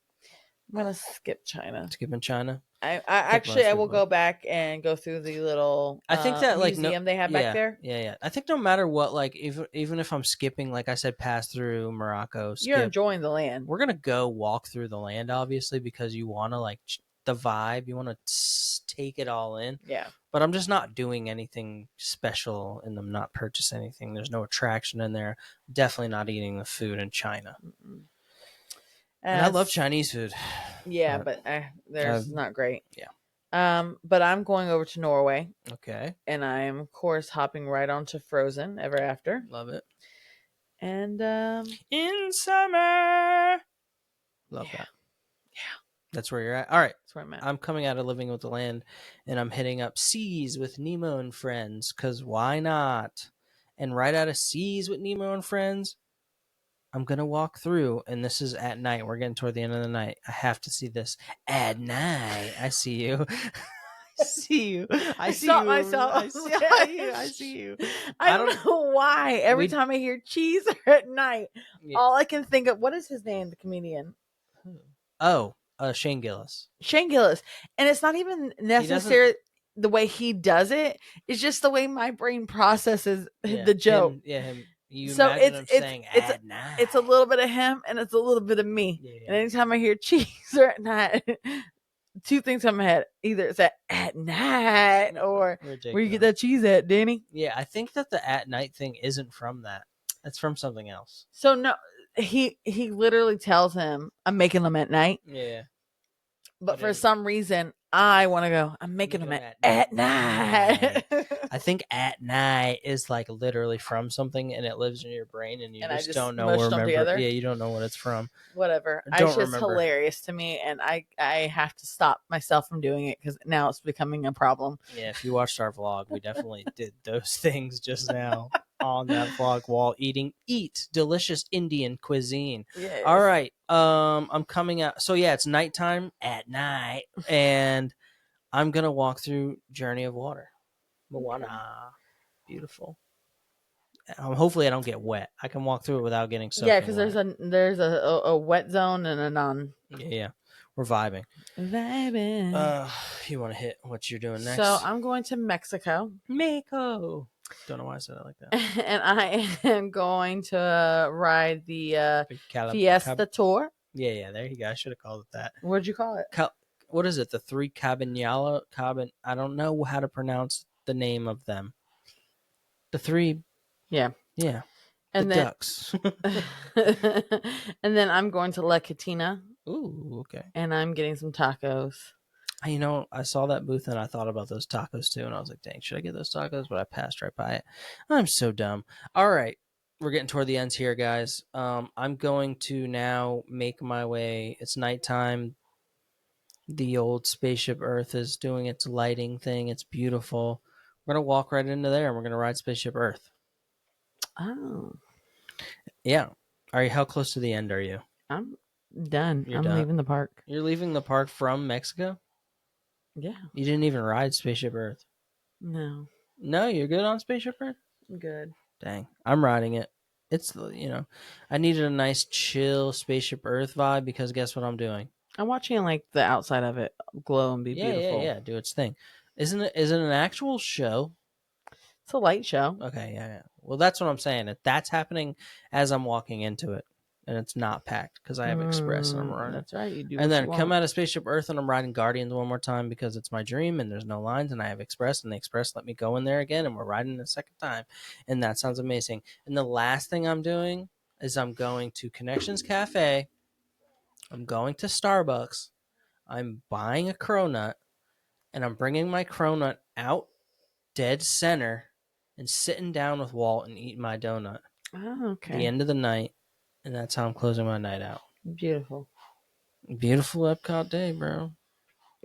gonna skip China. Skipping China. I think actually most I will people- go back and go through the little I think that museum they have back there. Yeah. I think no matter what, like even if I'm skipping, like I said, pass through Morocco, You're skip. enjoying the land. We're gonna go walk through the land, obviously, because you want to like the vibe. You want to take it all in. Yeah. But I'm just not doing anything special, and I'm not purchasing anything. There's no attraction in there. Definitely not eating the food in China. And I love Chinese food. Yeah, but there's not great. Yeah. But I'm going over to Norway. Okay. And I am, of course, hopping right onto Frozen ever after. Love it. And in summer. Love that. Yeah. That's where you're at. All right. That's where I'm at. I'm coming out of Living with the Land, and I'm hitting up Seas with Nemo and Friends, because why not? And right out of Seas with Nemo and Friends, I'm going to walk through, and this is at night. We're getting toward the end of the night. I have to see this at night. I see you. I see you. I see shot you. myself. I see you. I don't know why. Every time I hear cheese at night, all I can think of, what is his name, the comedian? Oh, Shane Gillis. Shane Gillis. And it's not even necessarily the way he does it. It's just the way my brain processes the joke. Him. You so imagine him saying at night. It's a little bit of him and it's a little bit of me. Yeah. And anytime I hear cheese or at night, two things come in my head. Either it's at night or ridiculous. Where you get that cheese at, Danny? Yeah, I think that the at night thing isn't from that. It's from something else. So no, he literally tells him, I'm making them at night. Yeah. But for some reason, I want to go, I'm making them at night. I think at night is like literally from something, and it lives in your brain, and you just don't know or remember. Yeah, you don't know what it's from. Whatever. It's just hilarious to me, and I have to stop myself from doing it because now it's becoming a problem. Yeah, if you watched our vlog, we definitely did those things just now on that vlog while eat delicious Indian cuisine. Yes. All right. I'm coming out. So yeah, it's nighttime at night, and I'm gonna walk through Journey of Water. Moana. Beautiful. Hopefully I don't get wet. I can walk through it without getting soaked. Yeah, because there's a wet zone and a non. Yeah. We're vibing. You want to hit what you're doing next? So I'm going to Mexico. Mexico. Don't know why I said it like that. And I am going to ride the Fiesta Tour. Yeah, there you go. I should have called it that. What'd you call it? What is it? The three Cabinala? I don't know how to pronounce the name of them. The three. Yeah. Yeah. And the then, ducks. And then I'm going to La Catina. Ooh, okay. And I'm getting some tacos. You know, I saw that booth and I thought about those tacos too. And I was like, dang, should I get those tacos? But I passed right by it. I'm so dumb. All right. We're getting toward the ends here, guys. I'm going to now make my way. It's nighttime. The old Spaceship Earth is doing its lighting thing. It's beautiful. We're going to walk right into there and we're going to ride Spaceship Earth. Oh. Yeah. How close to the end are you? I'm done. I'm done. Leaving the park. You're leaving the park from Mexico? Yeah. You didn't even ride Spaceship Earth? No. No, you're good on Spaceship Earth? I'm good. Dang. I'm riding it. It's, I needed a nice chill Spaceship Earth vibe because guess what I'm doing? I'm watching like the outside of it glow and be beautiful. Yeah, do its thing. Is it an actual show? It's a light show. Okay, yeah. Well, that's what I'm saying. That's happening as I'm walking into it, and it's not packed because I have Express and I'm running. That's right. You do. And then come out of Spaceship Earth and I'm riding Guardians one more time because it's my dream and there's no lines and I have Express and the Express let me go in there again and we're riding the second time, and that sounds amazing. And the last thing I'm doing is I'm going to Connections Cafe. I'm going to Starbucks. I'm buying a cronut, and I'm bringing my cronut out dead center and sitting down with Walt and eating my donut Oh, at the okay. end of the night, and that's how I'm closing my night out. Beautiful. Beautiful Epcot day, bro.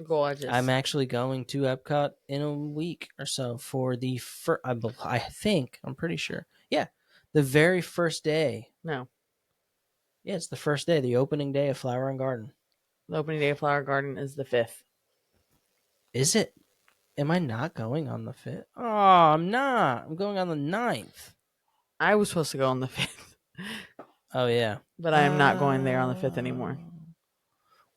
Gorgeous. I'm actually going to Epcot in a week or so for the first. I think I'm pretty sure. Yeah, the very first day. No. Yeah, it's the first day, the opening day of Flower and Garden. The opening day of Flower Garden is the 5th. Is it? Am I not going on the 5th? Oh, I'm not. I'm going on the 9th. I was supposed to go on the 5th, Oh yeah. but I am not going there on the 5th anymore.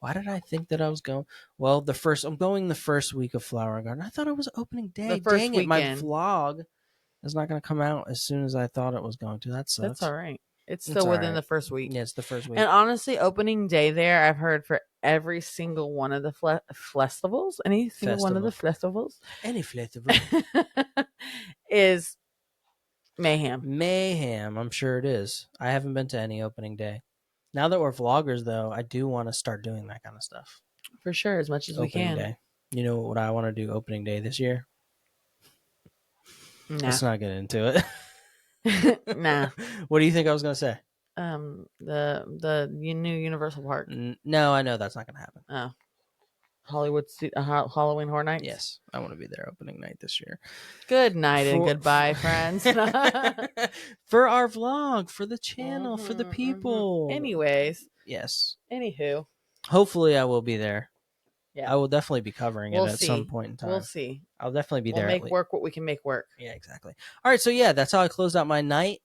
Why did I think that I was going? Well, I'm going the first week of Flower and Garden. I thought it was opening The day. first Dang it, my weekend. vlog is not going to come out as soon as I thought it was going to. That That's sucks. all right. It's It's still all within right. the first week. Yeah, it's the first week. And honestly, opening day there, I've heard for every single one of the festivals, any single one of the festivals, Any festival. is mayhem. Mayhem, I'm sure it is. I haven't been to any opening day. Now that we're vloggers, though, I do want to start doing that kind of stuff. For sure, as much as we Opening can. day. You know what I want to do opening day this year? Nah. Let's not get into it. Nah. What do you think I was going to say? The new Universal Park. No, I know that's not going to happen. Oh. Halloween Horror Nights? Yes, I want to be there opening night this year. Good night and goodbye, friends. For our vlog, for the channel, for the people. Anyways. Yes. Anywho. Hopefully I will be there. Yeah. I will definitely be covering it at some point in time. We'll see. I'll definitely be there. We'll make work what we can make work. Yeah, exactly. All right, so yeah, that's how I closed out my night.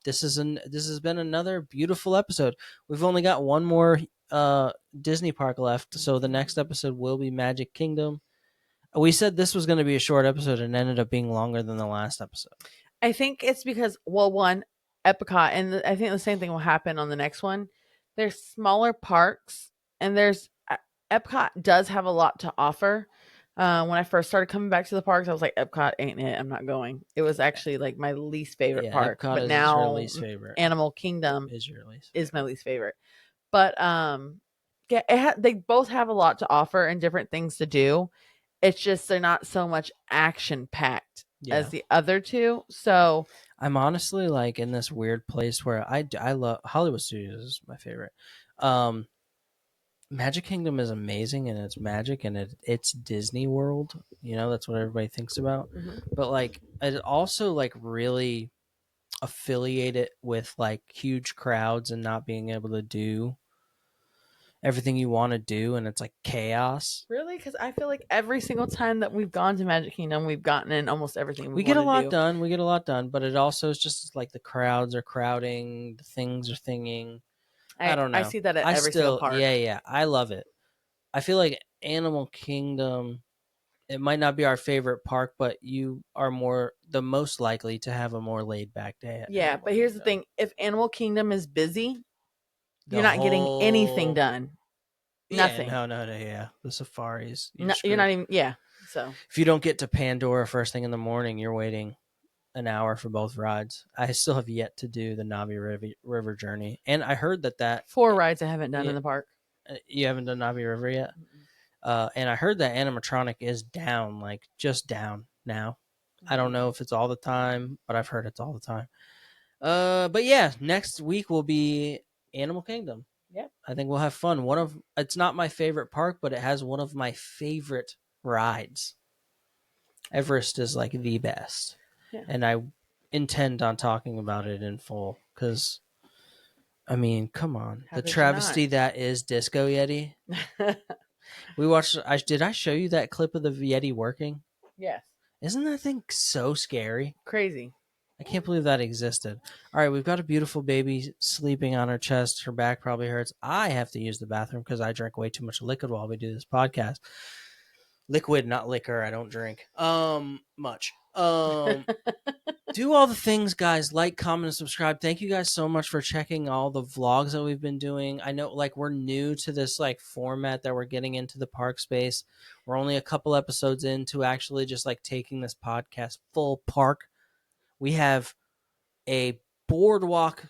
This has been another beautiful episode. We've only got one more Disney park left, so the next episode will be Magic Kingdom. We said this was going to be a short episode and ended up being longer than the last episode. I think it's because, well, one, Epcot, and I think the same thing will happen on the next one. There's smaller parks, and Epcot does have a lot to offer. When I first started coming back to the parks, I was like, Epcot ain't it. I'm not going. It was actually like my least favorite park. Epcot but is now your least favorite. Animal Kingdom is your least is my least favorite. But yeah, they both have a lot to offer and different things to do. It's just they're not so much action packed as the other two. So I'm honestly like in this weird place where I love Hollywood Studios is my favorite. Magic Kingdom is amazing and it's magic and it's Disney World. You know, that's what everybody thinks about. But like it also like really affiliated with like huge crowds and not being able to do everything you want to do, and it's like chaos. Really? Because I feel like every single time that we've gone to Magic Kingdom, we've gotten in almost everything we get a lot done. We get a lot done, but it also is just like the crowds are crowding, the things are thinging. I don't know. I see that at every single park. Yeah, I love it. I feel like Animal Kingdom, it might not be our favorite park, but you are the most likely to have a more laid back day. Yeah, but here's the thing: if Animal Kingdom is busy, you're not getting anything done. Nothing. No. Yeah, the safaris. You're not even. Yeah. So if you don't get to Pandora first thing in the morning, you're waiting an hour for both rides. I still have yet to do the Navi River journey, and I heard that 4 rides I haven't done in the park. You haven't done Navi River yet, and I heard that animatronic is down, like just down now. I don't know if it's all the time, but I've heard it's all the time. But yeah, next week will be Animal Kingdom. Yep. I think we'll have fun. It's not my favorite park, but it has one of my favorite rides. Everest is like the best. Yeah. And I intend on talking about it in full because, I mean, come on. The travesty that is Disco Yeti. We watched, did I show you that clip of the Yeti working? Yes. Isn't that thing so scary? Crazy. I can't believe that existed. All right, we've got a beautiful baby sleeping on her chest. Her back probably hurts. I have to use the bathroom because I drank way too much liquid while we do this podcast. Liquid, not liquor. I don't drink much. Do all the things, guys. Like, comment, and subscribe. Thank you guys so much for checking all the vlogs that we've been doing. I know like we're new to this like format that we're getting into the park space. We're only a couple episodes into actually just like taking this podcast full park. We have a boardwalk.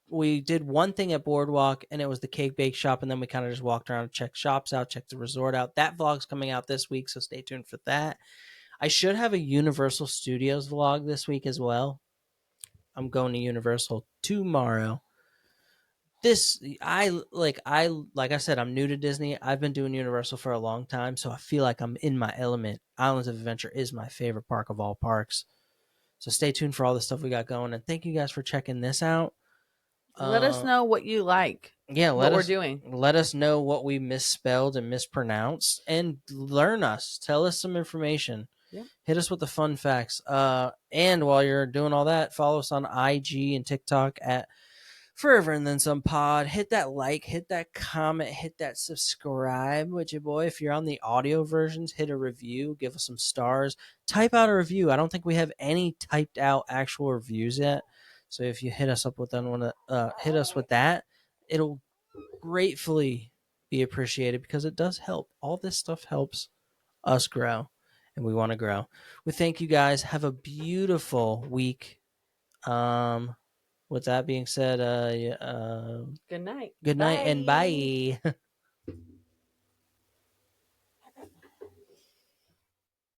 We did one thing at Boardwalk, and it was the cake bake shop, and then we kind of just walked around and checked shops out, checked the resort out. That vlog's coming out this week, so stay tuned for that. I should have a Universal Studios vlog this week as well. I'm going to Universal tomorrow. This like I said, I'm new to Disney. I've been doing Universal for a long time, so I feel like I'm in my element. Islands of Adventure is my favorite park of all parks. So stay tuned for all the stuff we got going, and thank you guys for checking this out. Let us Uh, know what you like, yeah, what we're doing. let us know what we misspelled and mispronounced, and learn us. Tell us some information. Yep. Hit us with the fun facts. And while you're doing all that, follow us on IG and TikTok at Forever and Then Some Pod. Hit that like, hit that comment, hit that subscribe with your boy. If you're on the audio versions, hit a review, give us some stars, type out a review. I don't think we have any typed out actual reviews yet. So if you hit us up with hit us with that, it'll gratefully be appreciated because it does help. All this stuff helps us grow, and we want to grow. We thank you guys. Have a beautiful week. Um, with that being said, Good night. good night and Bye. bye.